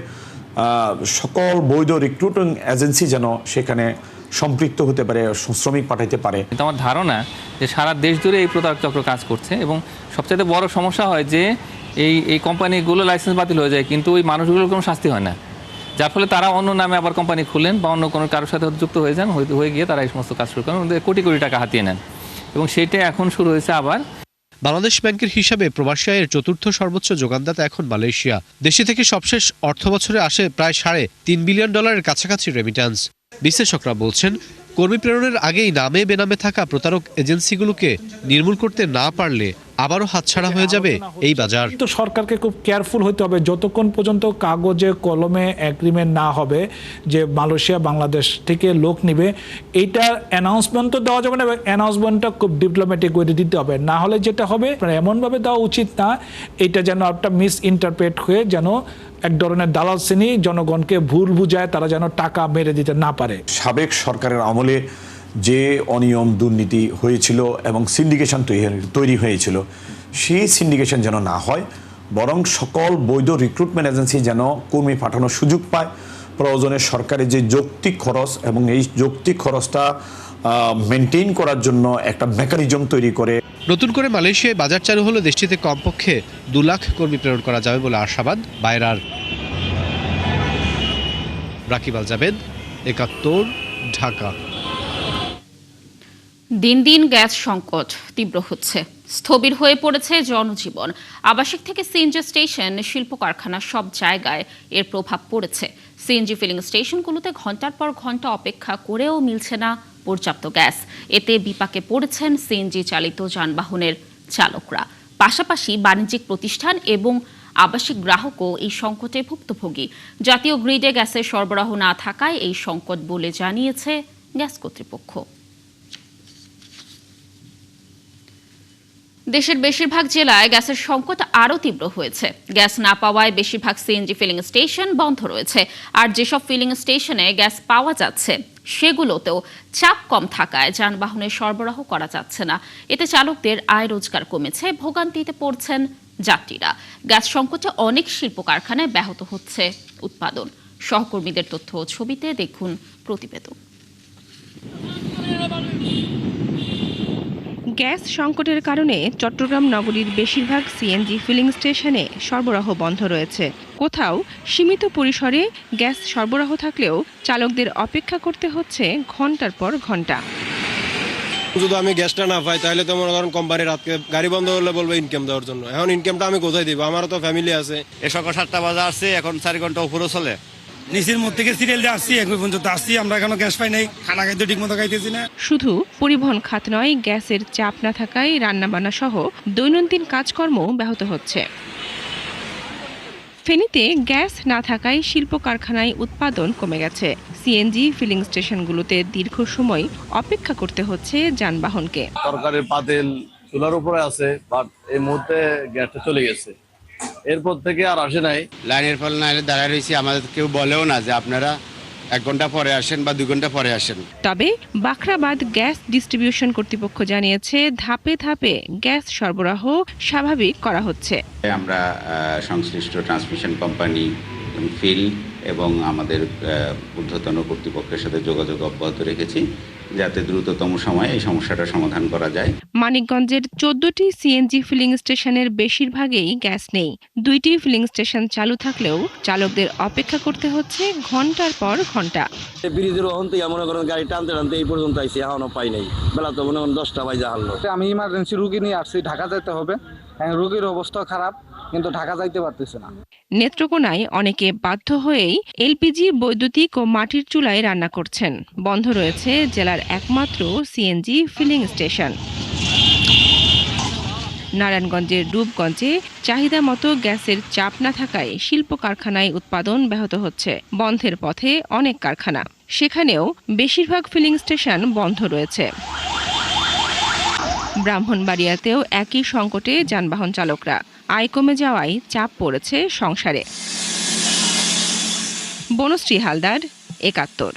সকল বৈধ রিক্রুটিং এজেন্সি যেন সেখানে সম্পৃক্ত হতে পারে, শ্রমিক পাঠাইতে পারে। আমার ধারণা যে সারা দেশ জুড়ে এই প্রতারক চক্র কাজ করছে এবং সবচেয়ে বড় সমস্যা হয় যে এই কোম্পানিগুলো লাইসেন্স বাতিল হয়ে যায় কিন্তু ওই মানুষগুলোর কোনো শাস্তি হয় না, যার ফলে তারা অন্য নামে আবার কোম্পানি খুলেন বা অন্য কোনো কারোর সাথে যুক্ত হয়ে যান, হয়ে গিয়ে তারা এই সমস্ত কাজ শুরু করেন, কোটি কোটি টাকা হাতিয়ে নেন এবং সেইটা এখন শুরু হয়েছে আবার। বাংলাদেশ ব্যাংকের হিসাবে প্রবাসী আয়ের 4র্থ সর্বোচ্চ যোগানদাতা এখন মালয়েশিয়া। দেশে থেকে সবশেষ অর্থ বছরে আসে প্রায় $3.5 বিলিয়ন কাছাকাছি রেমিট্যান্স। বিশ্লেষকরা বলছেন, কর্মী প্রেরণের আগেই নামে বেনামে থাকা প্রতারক এজেন্সিগুলোকে নির্মূল করতে না পারলে আবারও হাতছাড়া হয়ে যাবে এই বাজার। তো সরকারকে খুব কেয়ারফুল হতে হবে যতক্ষণ পর্যন্ত কাগজে কলমে এগ্রিমেন্ট না হবে যে মালয়েশিয়া বাংলাদেশ থেকে লোক নিবে, এইটার অ্যানাউন্সমেন্ট তো দেওয়া যাবে না, অ্যানাউন্সমেন্টটা খুব ডিপ্লোম্যাটিক ওয়েতে দিতে হবে, না হলে যেটা হবে এমনভাবে দেওয়া উচিত না এটা যেন একটা মিস ইন্টারপ্রেট হয়ে যেন এক ধরনের দালাল শ্রেণী জনগণকে ভুল বুঝায়, তারা যেন টাকা মেরে দিতে না পারে। সাবেক সরকারের আমলে যে অনিয়ম দুর্নীতি হয়েছিল এবং সিন্ডিকেশন তৈরি হয়েছিল, সেই সিন্ডিকেশন যেন না হয়, বরং সকল বৈধ রিক্রুটমেন্ট এজেন্সি যেন কর্মী পাঠানোর সুযোগ পায়। প্রয়োজনে সরকারের যে যৌক্তিক খরচ এবং এই যৌক্তিক খরচটা মেনটেইন করার জন্য একটা মেকানিজম তৈরি করে। নতুন করে মালয়েশিয়ায় বাজার চালু হলে দেশটিতে কমপক্ষে 2 লাখ কর্মী প্রেরণ করা যাবে বলে আশাবাদ বায়রার। রাকিব আল জাবেদ, 71, ঢাকা। দিন দিন গ্যাস সংকট তীব্র হচ্ছে, স্থবির হয়ে পড়েছে জনজীবন। আবাসিক থেকে সিএনজি স্টেশন, শিল্প কারখানা সব জায়গায় এর প্রভাব পড়েছে। সিএনজি ফিলিং স্টেশনগুলোতে ঘন্টার পর ঘন্টা অপেক্ষা করেও মিলছে না পর্যাপ্ত গ্যাস। এতে বিপাকে পড়েছেন সিএনজি চালিত যানবাহনের চালকরা। পাশাপাশি বাণিজ্যিক প্রতিষ্ঠান এবং আবাসিক গ্রাহকও এই সংকটে ভুক্তভোগী। জাতীয় গ্রিডে গ্যাসের সরবরাহ না থাকায় এই সংকট বলে জানিয়েছে গ্যাস কর্তৃপক্ষ। দেশের বেশিরভাগ জেলায় গ্যাসের সংকট আরও তীব্র হয়েছে। গ্যাস না পাওয়ায় বেশিরভাগ সিএনজি ফিলিং স্টেশন বন্ধ রয়েছে। আর যেসব ফিলিং স্টেশনে গ্যাস পাওয়া যাচ্ছে সেগুলোতেও চাপ কম থাকায় যানবাহনের সরবরাহ করা যাচ্ছে না। এতে চালকদের আয় রোজগার কমেছে, ভোগান্তিতে পড়ছেন যাত্রীরা। গ্যাস সংকটে অনেক শিল্প কারখানায় ব্যাহত হচ্ছে উৎপাদন। সহকর্মীদের তথ্য ও ছবিতে দেখুন প্রতিবেদন। গ্যাস সংকটের কারণে চট্টগ্রাম নগরীর বেশিরভাগ সিএনজি ফিলিং স্টেশনে সরবরাহ বন্ধ রয়েছে। কোথাও সীমিত পরিসরে গ্যাস সরবরাহ থাকলেও চালকদের অপেক্ষা করতে হচ্ছে ঘন্টার পর ঘন্টা। যদি আমি গ্যাসটা না পাই তাহলে তো মনে করেন কোম্পানি রাতকে গাড়ি বন্ধ করলে বলবে ইনকাম দেওয়ার জন্য। এখন ইনকামটা আমি কোথায় দিব? আমারও তো ফ্যামিলি আছে। সকাল 7টা বাজে আসছে, এখন 4 ঘন্টা উপরে চলে। নিচের মধ্যে থেকে সিরিয়াল দিয়ে আসছি, এখন পর্যন্ত আসছি, আমরা এখনো গ্যাস পাই নাই, খানা খাইতে ঠিক মতো খাইতেছি না। শুধু পরিবহন খাত নয়, গ্যাসের চাপ না থাকায় রান্নাবান্না সহ দৈনন্দিন কাজকর্ম ব্যাহত হচ্ছে। ফেনীতে গ্যাস না থাকায় শিল্প কারখানায় উৎপাদন কমে গেছে। সিএনজি ফিলিং স্টেশনগুলোতে দীর্ঘ সময় অপেক্ষা করতে হচ্ছে যানবাহনকে। তরকারির পাতিল চুলার উপরে আছে, বাট এই মুহূর্তে গ্যাসটা চলে গেছে, এরপর থেকে আর আসে নাই। লাইনের ফলে দাঁড়ায় রয়েছি, আমাদের কেউ বলেও না যে আপনারা 1 ঘন্টা পরে আসেন বা 2 ঘন্টা পরে আসেন। তবে বাখরাবাদ গ্যাস ডিস্ট্রিবিউশন কর্তৃপক্ষ জানিয়েছে ধাপে ধাপে গ্যাস সরবরাহ স্বাভাবিক করা হচ্ছে। আমরা সংশ্লিষ্ট ট্রান্সমিশন কোম্পানি ফিল্ড এবং আমাদের ঊর্ধ্বতন কর্তৃপক্ষের সাথে যোগাযোগ অব্যাহত রেখেছি যাতে দ্রুততম সময়ে এই সমস্যাটা সমাধান করা যায়। মানিকগঞ্জের 14টি সিএনজি ফিলিং স্টেশনের বেশিরভাগেই গ্যাস নেই। 2টি ফিলিং স্টেশন চালু থাকলেও চালকদের অপেক্ষা করতে হচ্ছে ঘন্টার পর ঘন্টা। ব্রিজের অন্তে মনে করেন গাড়ি টানতে টানতে এই পর্যন্ত আইসি, এখনো পাই নাই। বেলা তো মনে করেন 10টা বাজে হারলো। আমি ইমার্জেন্সি রুগী নিয়ে আসছি, ঢাকা যেতে হবে। রোগীর অবস্থা খারাপ, কিন্তু ঢাকা যাইতে পারতেছে না। নেত্রকোনায় অনেকে বাধ্য হয়েই এলপিজি, বৈদ্যুতিক ও মাটির চুলায় রান্না করছেন। বন্ধ রয়েছে জেলার একমাত্র সিএনজি ফিলিং স্টেশন। নারায়ণগঞ্জের রূপগঞ্জে চাহিদা মতো গ্যাসের চাপ না থাকায় শিল্প কারখানায় উৎপাদন ব্যাহত হচ্ছে। বন্ধের পথে অনেক কারখানা, সেখানেও বেশিরভাগ ফিলিং স্টেশন বন্ধ রয়েছে। ব্রাহ্মণবাড়িয়াতেও একই সংকটে যানবাহন চালকরা। আয় কমে যাওয়ায় চাপ পড়েছে সংসারে। বনশ্রী হালদার, ৭১।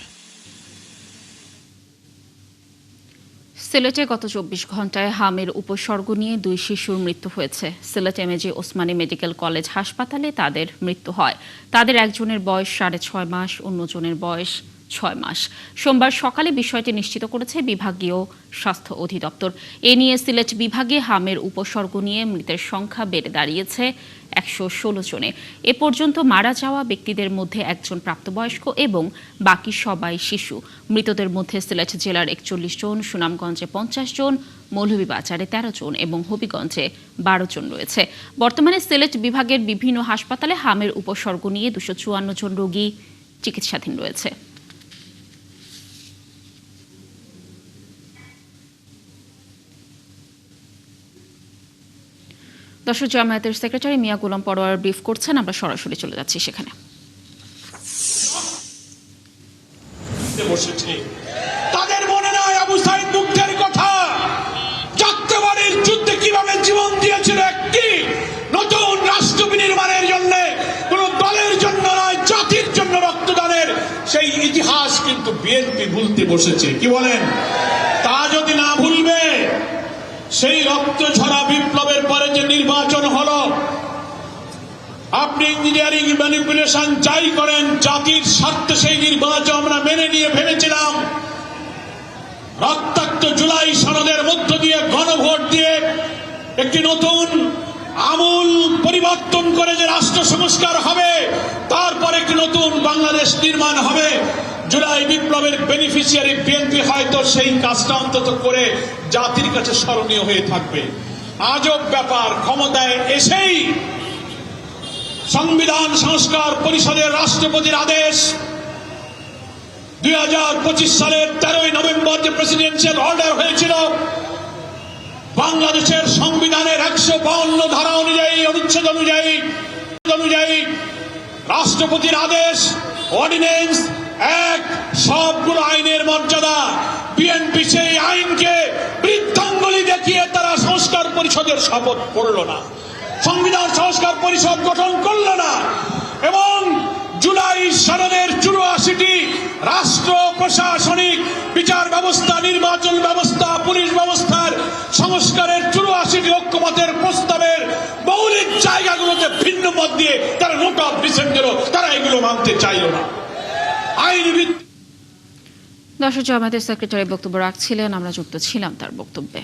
সিলেটে গত ২৪ ঘন্টায় হামের উপসর্গ নিয়ে 2 শিশুর মৃত্যু হয়েছে। Sylhet MAG Osmani medical college হাসপাতালে তাদের মৃত্যু হয়। তাদের একজনের বয়স 6.5 মাস, অন্যজনের বয়স 6 মাস। সোমবার সকালে বিষয়টি নিশ্চিত করেছে বিভাগীয় স্বাস্থ্য অধিদপ্তর। এ নিয়ে সিলেট বিভাগে হামের উপসর্গ নিয়ে মৃতের সংখ্যা বেড়ে দাঁড়িয়েছে 116 জনে। এ পর্যন্ত মারা যাওয়া ব্যক্তিদের মধ্যে একজন প্রাপ্তবয়স্ক এবং বাকি সবাই শিশু। মৃতদের মধ্যে সিলেট জেলার 41 জন, সুনামগঞ্জে 50 জন, মৌলভীবাজারে 13 জন এবং হবিগঞ্জে 12 জন রয়েছে। বর্তমানে সিলেট বিভাগের বিভিন্ন হাসপাতালে হামের উপসর্গ নিয়ে 254 জন রোগী চিকিৎসাধীন রয়েছে। দর্শক, জামায়াতের সেক্রেটারি মিয়া গোলাম পরোয়ার ব্রিফ করছেন, আমরা সরাসরি চলে যাচ্ছি সেখানে। তাদের মনে নয় আবু সাইদ মুগ্ধের কথা, যাত্রাবাড়ির যুদ্ধে কিভাবে জীবন দিয়েছিল একটি নতুন রাষ্ট্র বিনির্মাণের জন্য, কোন দলের জন্য নয়, জাতির জন্য রক্তদানের সেই ইতিহাস কিন্তু বিএনপি ভুলতে বসেছে। কি বলেন? তা যদি না ভুলবে, সেই রক্ত ঝরা বিপ্লবের পরে যে নির্বাচন হলো, আপনি ইঞ্জিনিয়ারিং ম্যানিপুলেশন যাই করেন, জাতির স্বার্থে সেই নির্বাচন আমরা মেনে নিয়ে ভেবেছিলাম রক্তাক্ত জুলাই সনদের মধ্য দিয়ে গণভোট দিয়ে একটি নতুন আমূল পরিবর্তন করে যে রাষ্ট্র সংস্কার হবে, তারপরে একটি নতুন বাংলাদেশ নির্মাণ হবে। জুলাই বিপ্লবের বেনিফিশিয়ারি বিএনপি হয়তো সেই কাজটা অন্তত করে জাতির কাছে স্মরণীয় হয়ে থাকবে। আজব ব্যাপার, ক্ষমতায় এসেই সংবিধান সংস্কার পরিষদের রাষ্ট্রপতির আদেশ 2025 সালের 13 নভেম্বর যে প্রেসিডেন্সিয়াল অর্ডার হয়েছিল, বাংলাদেশের সংবিধানের 152 ধারা অনুযায়ী, অনুচ্ছেদ অনুযায়ী রাষ্ট্রপতির আদেশ, অর্ডিন্যান্স, সবগুলো আইনের মর্যাদা। বিএনপি সেই আইনকে বৃদ্ধাঙ্গুলি দেখিয়ে তারা সংস্কার পরিষদের শপথ করল না, সংবিধান সংস্কার পরিষদ গঠন করল না এবং জুলাই সনদের 84টি রাষ্ট্র প্রশাসনিক বিচার ব্যবস্থা, নির্বাচন ব্যবস্থা, পুলিশ ব্যবস্থার সংস্কারের 84টি ঐক্যমতের প্রস্তাবের মৌলিক জায়গাগুলোতে ভিন্ন মত দিয়ে তারা নোট অফ ডিসেন্ট দিল, তারা এগুলো মানতে চাইল না। দর্শক, জামায়াতের সেক্রেটারি বক্তব্য রাখছিলেন, আমরা যুক্ত ছিলাম তার বক্তব্যে।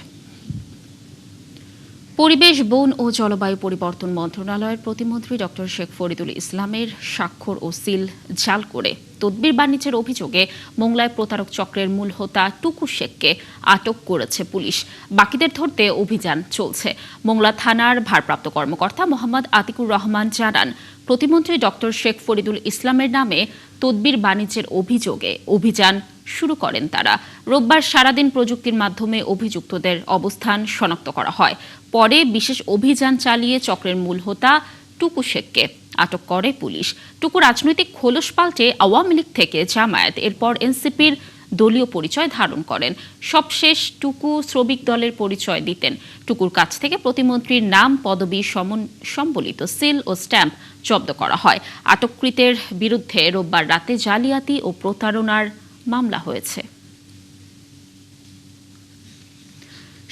পরিবেশ, বন ও জলবায়ু পরিবর্তন মন্ত্রণালয়ের প্রতিমন্ত্রী ডক্টর শেখ ফরিদুল ইসলামের স্বাক্ষর ও সিল জাল করে তদবির বাণিজ্যের অভিযোগে মোংলায় প্রতারক চক্রের মূল হোতা টুকু শেখকে আটক করেছে পুলিশ। বাকিদের ধরতে অভিযান চলছে। মোংলা থানার ভারপ্রাপ্ত কর্মকর্তা মোহাম্মদ আতিকুর রহমান জানান, প্রতিমন্ত্রী ডক্টর শেখ ফরিদুল ইসলামের নামে তদবির বাণিজ্যের অভিযোগে অভিযান শুরু করেন তারা। রোববার সারাদিন প্রযুক্তির মাধ্যমে অভিযুক্তদের অবস্থান শনাক্ত করা হয়। পরে বিশেষ অভিযান চালিয়ে চক্রের মূল হোতা টুকু শেখকে আটক করে পুলিশ। টুকু রাজনৈতিক খোলস পাল্টে আওয়ামী লীগ থেকে জামায়াত, এরপর এনসিপির দলীয় পরিচয় ধারণ করেন। সবশেষ টুকু শ্রমিক দলের পরিচয় দিতেন। টুকুর কাছ থেকে প্রতিমন্ত্রীর নাম, পদবি সম্বলিত সিল ও স্ট্যাম্প জব্দ করা হয়। আটককৃতের বিরুদ্ধে রোববার রাতে জালিয়াতি ও প্রতারণার মামলা হয়েছে।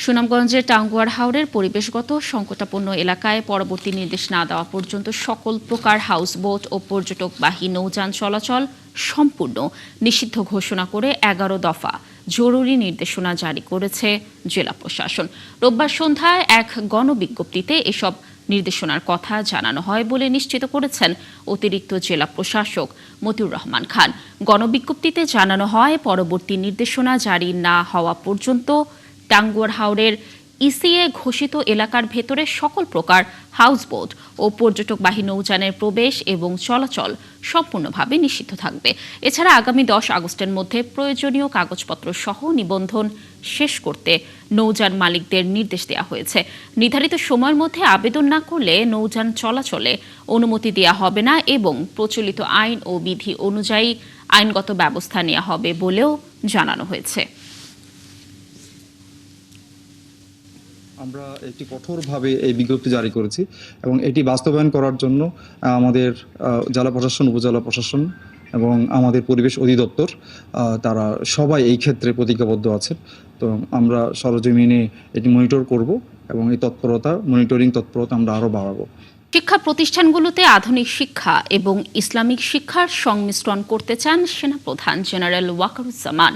সুনামগঞ্জের টাঙ্গুয়ার হাওরের পরিবেশগত সংকটাপন্ন এলাকায় পরবর্তী নির্দেশ না দেওয়া পর্যন্ত সকল প্রকার হাউসবোট ও পর্যটকবাহী নৌযান চলাচল সম্পূর্ণ নিষিদ্ধ ঘোষণা করে 11 দফা জরুরি নির্দেশনা জারি করেছে জেলা প্রশাসন। রোববার সন্ধ্যায় এক গণবিজ্ঞপ্তিতে এসব নির্দেশনার কথা জানানো হয় বলে নিশ্চিত করেছেন অতিরিক্ত জেলা প্রশাসক মতিউর রহমান খান। গণবিজ্ঞপ্তিতে জানানো হয়, পরবর্তী নির্দেশনা জারি না হওয়া পর্যন্ত টাঙ্গুয়ার হাওরের ইসিএ ঘোষিত এলাকার ভেতরে সকল প্রকার হাউসবোট ও পর্যটকবাহী নৌযানের প্রবেশ এবং চলাচল সম্পূর্ণভাবে নিষিদ্ধ থাকবে। এছাড়া আগামী 10 আগস্টের মধ্যে প্রয়োজনীয় কাগজপত্র সহ নিবন্ধন শেষ করতে নৌযান মালিকদের নির্দেশ দেওয়া হয়েছে। নির্ধারিত সময়ের মধ্যে আবেদন না করলে নৌযান চলাচলে অনুমতি দেওয়া হবে না এবং প্রচলিত আইন ও বিধি অনুযায়ী আইনগত ব্যবস্থা নেওয়া হবে বলেও জানানো হয়েছে। আমরা একটি কঠোরভাবে এই বিজ্ঞপ্তি জারি করেছি এবং এটি বাস্তবায়ন করার জন্য আমাদের জেলা প্রশাসন, উপজেলা প্রশাসন এবং আমাদের পরিবেশ অধিদপ্তর তারা সবাই এই ক্ষেত্রে প্রতিজ্ঞাবদ্ধ আছে। তো আমরা সরজমিনে এটি মনিটর করব এবং এই মনিটরিং তৎপরতা আমরা আরও বাড়াবো। শিক্ষা প্রতিষ্ঠানগুলোতে আধুনিক শিক্ষা এবং ইসলামিক শিক্ষার সংমিশ্রণ করতে চান সেনাপ্রধান জেনারেল ওয়াকারুজ্জামান।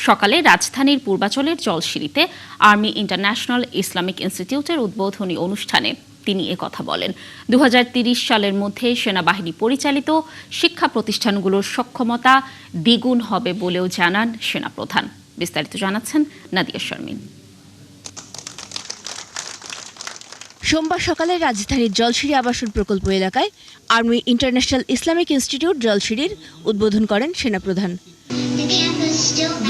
সকালে রাজধানীর পূর্বাচলের জলসিঁড়িতে আর্মি ইন্টারন্যাশনাল ইসলামিক ইনস্টিটিউটের উদ্বোধনী অনুষ্ঠানে তিনি একথা বলেন। 2030 সালের মধ্যে সেনাবাহিনী পরিচালিত শিক্ষা প্রতিষ্ঠানগুলোর সক্ষমতা দ্বিগুণ হবে বলেও জানান সেনাপ্রধান। বিস্তারিত জানাচ্ছেন নাদিয়া শারমিন। সোমবার সকালে রাজধানীর জলসিঁড়ি আবাসন প্রকল্প এলাকায় আর্মি ইন্টারন্যাশনাল ইসলামিক ইনস্টিটিউট জলসিঁড়ির উদ্বোধন করেন সেনাপ্রধান।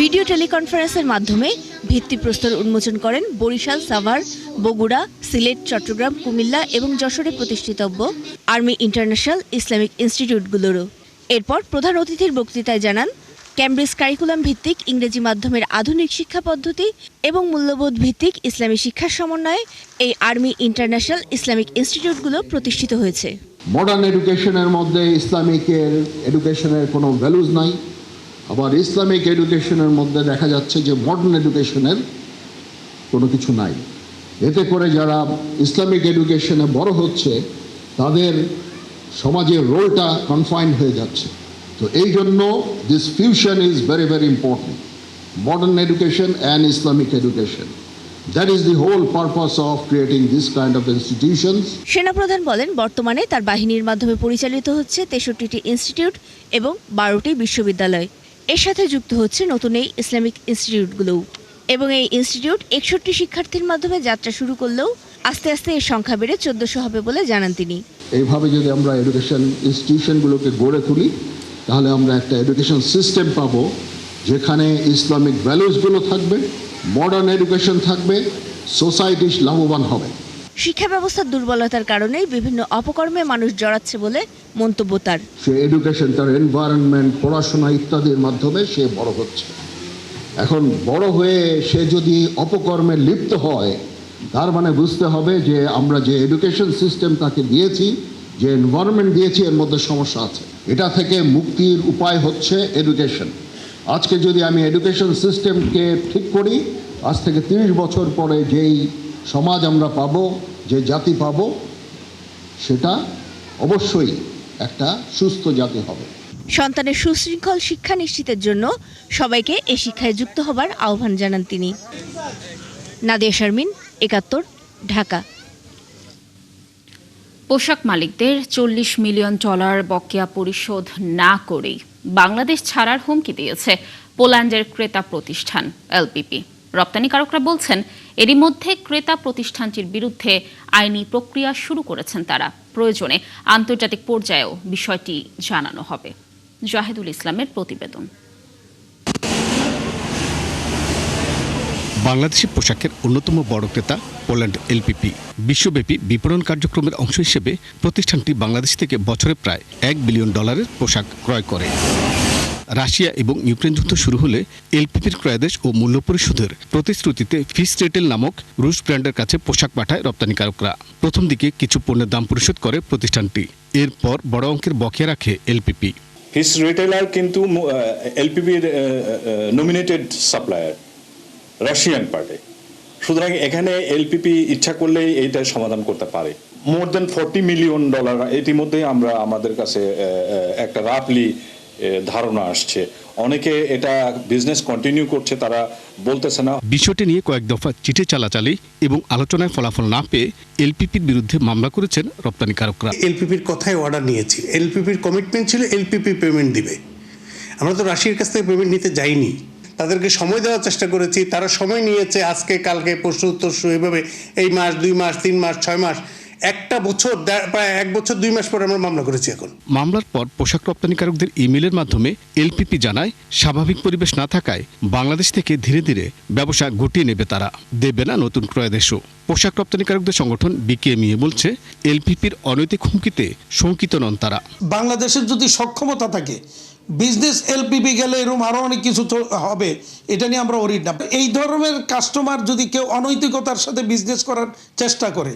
ভিডিও টেলিকনফারেন্সের মাধ্যমে ভিত্তিপ্রস্তর উন্মোচন করেন বরিশাল, সাভার, বগুড়া, সিলেট, চট্টগ্রাম, কুমিল্লা এবং যশোরে প্রতিষ্ঠিতব্য আর্মি ইন্টারন্যাশনাল ইসলামিক ইনস্টিটিউটগুলোরও। এরপর প্রধান অতিথির বক্তৃতায় জানান, ক্যামব্রিজ কারিকুলাম ভিত্তিক ইংরেজি মাধ্যমের আধুনিক শিক্ষা পদ্ধতি এবং মূল্যবোধ ভিত্তিক ইসলামী শিক্ষার সমন্বয়ে এই আর্মি ইন্টারন্যাশনাল ইসলামিক ইনস্টিটিউটগুলো প্রতিষ্ঠিত হয়েছে। মডার্ন এডুকেশনের মধ্যে ইসলামিকের এডুকেশনের কোনো ভ্যালুজ নাই, আবার ইসলামিক এডুকেশনের মধ্যে দেখা যাচ্ছে যে মডার্ন এডুকেশনের কোনো কিছু নাই। এতে করে যারা ইসলামিক এডুকেশনে বড় হচ্ছে তাদের সমাজের রোলটা কনফাইন্ড হয়ে যাচ্ছে। তো এই জন্য this fusion is very very important, modern education and Islamic education. That is the whole purpose of creating this kind of institutions. সেনাপ্রধান বলেন, বর্তমানে তার বাহিনীর মাধ্যমে পরিচালিত হচ্ছে 63টি ইনস্টিটিউট এবং 12টি বিশ্ববিদ্যালয়। এর সাথে যুক্ত হচ্ছে নতুন এই ইসলামিক ইনস্টিটিউটগুলোও। এবং এই ইনস্টিটিউট 61 শিক্ষার্থীর মাধ্যমে যাত্রা শুরু করলেও আস্তে আস্তে এর সংখ্যা বেড়ে 1400 হবে বলে জানান তিনি। এইভাবে যদি আমরা এডুকেশন ইনস্টিটিউশনগুলোকে গড়ে তুলি তাহলে আমরা একটা এডুকেশন সিস্টেম পাবো যেখানে ইসলামিক ভ্যালুসগুলো থাকবে, মডার্ন এডুকেশন থাকবে, সোসাইটি লাভবান হবে। শিক্ষা ব্যবস্থার দুর্বলতার কারণে বিভিন্ন অপকর্মে মানুষ জড়াচ্ছে বলে মন্তব্য তার। সে এডুকেশন, তার এনভায়রনমেন্ট, পড়াশোনা ইত্যাদির মাধ্যমে সে বড় হচ্ছে। এখন বড় হয়ে সে যদি অপকর্মে লিপ্ত হয় তার মানে বুঝতে হবে যে আমরা যে এডুকেশন সিস্টেম তাকে দিয়েছি, যে এনভায়রনমেন্ট দিয়েছি, এর মধ্যে সমস্যা আছে। এটা থেকে মুক্তির উপায় হচ্ছে এডুকেশন। আজকে যদি আমি এডুকেশন সিস্টেমকে ঠিক করি, আজ থেকে 30 বছর পরে যেই সমাজ আমরা পাবো, যে জাতি পাবো, সেটা অবশ্যই একটা সুস্থ জাতি হবে। সন্তানের সুশৃঙ্খল শিক্ষা নিশ্চিতের জন্য সবাইকে এই শিক্ষায় যুক্ত হবার আহ্বান জানান তিনি। নাদিয়া শারমিন, 71, ঢাকা। পোশাক মালিকদের $40 মিলিয়ন বকেয়া পরিশোধ না করেই বাংলাদেশ ছাড়ার হুমকি দিয়েছে পোল্যান্ডের ক্রেতা প্রতিষ্ঠান এলপিপি। রপ্তানিকারকরা বলছেন, এরই মধ্যে ক্রেতা প্রতিষ্ঠানটির বিরুদ্ধে আইনি প্রক্রিয়া শুরু করেছেন তারা। প্রয়োজনে আন্তর্জাতিক পর্যায়েও বিষয়টি জানানো হবে। জাহিদুল ইসলামের প্রতিবেদন। বাংলাদেশি পোশাকের অন্যতম বড় ক্রেতা পোল্যান্ড এলপিপি। বিশ্বব্যাপী বিপণন কার্যক্রমের অংশ হিসেবে প্রতিষ্ঠানটি বাংলাদেশ থেকে বছরে প্রায় $1 বিলিয়ন পোশাক ক্রয় করে। রাশিয়া এবং ইউক্রেন যুদ্ধ শুরু হলে এলপিপির ক্রয়াদেশ ও মূল্য পরিশোধের প্রতিশ্রুতিতে ফিস রেটেল নামক রুশ ব্র্যান্ডের কাছে পোশাক পাঠায় রপ্তানিকারকরা। প্রথম দিকে কিছু পণ্যের দাম পরিশোধ করে প্রতিষ্ঠানটি, এরপর বড় অঙ্কের বকেয়া রাখে এলপিপি। হিস রিটেলার কিন্তু এলপিপির নমিনেটেড সাপ্লায়ার রাশিয়ান পার্টে, সুতরাং এখানে এলপিপি ইচ্ছা করলেই এইটা সমাধান করতে পারে। মোর দেন $40 মিলিয়ন ইতিমধ্যেই আমরা আমাদের কাছে একটা রাফলি ধারণা আসছে। অনেকে এটা বিজনেস কন্টিনিউ করছে, তারা বলতেছে না। বিষয়টি নিয়ে কয়েক দফা চিঠি চালাচালি এবং আলোচনায় ফলাফল না পেয়ে এলপিপির বিরুদ্ধে মামলা করেছেন রপ্তানিকারকরা। এলপিপির কথায় অর্ডার নিয়েছি, এলপিপির কমিটমেন্ট ছিল এলপিপি পেমেন্ট দিবে। আমরা তো রাশিয়ার কাছ থেকে পেমেন্ট নিতে যাইনি, তাদেরকে সময় দেওয়ার চেষ্টা করেছি, তারা সময় নিয়েছে আজকে কালকে পরশু তরশু এভাবে এই মাস 2 মাস 3 মাস 6 মাস, একটা বছর প্রায় 1 বছর 2 মাস পরে আমরা মামলা করেছি। এখন মামলার পর পোশাক রপ্তানিকারকদের ইমেলের মাধ্যমে এলপিপি জানায় স্বাভাবিক পরিবেশ না থাকায় বাংলাদেশ থেকে ধীরে ধীরে ব্যবসা গুটিয়ে নেবে, তারা দেবে না নতুন ক্রয়াদেশও। পোশাক রপ্তানিকারকদের সংগঠন বিকেএমইএ বলছে এলপিপির অনৈতিক হুমকিতে শঙ্কিত নন তারা। বাংলাদেশের যদি সক্ষমতা থাকে, বিজনেস এলপিপি গেলে এরকম আরও অনেক কিছু হবে, এটা নিয়ে আমরা ওরিড না। এই ধরনের কাস্টমার যদি কেউ অনৈতিকতার সাথে বিজনেস করার চেষ্টা করে,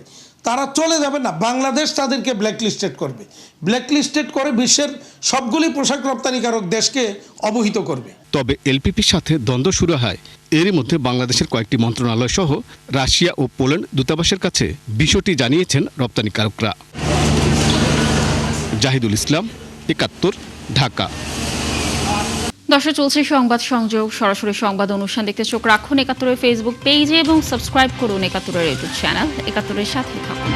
তারা চলে যাবে না, বাংলাদেশ তাদেরকে ব্ল্যাকলিস্টেড করবে, ব্ল্যাকলিস্টেড করে বিশ্বের সবগুলি পোশাক রপ্তানিকারক দেশকে অবহিত করবে। তবে এলপিপির সাথে দ্বন্দ্ব শুরু হয় এরই মধ্যে বাংলাদেশের কয়েকটি মন্ত্রণালয় সহ রাশিয়া ও পোল্যান্ড দূতাবাসের কাছে বিষয়টি জানিয়েছেন রপ্তানিকারকরা। জাহিদুল ইসলাম, ৭১, ঢাকা। দর্শক, চলছে সংবাদ সংযোগ, সরাসরি সংবাদ অনুষ্ঠান দেখতে চোখ রাখুন ৭১-এর ফেসবুক পেজে এবং সাবস্ক্রাইব করুন ৭১-এর ইউটিউব চ্যানেল। ৭১-এর সাথে থাকুন।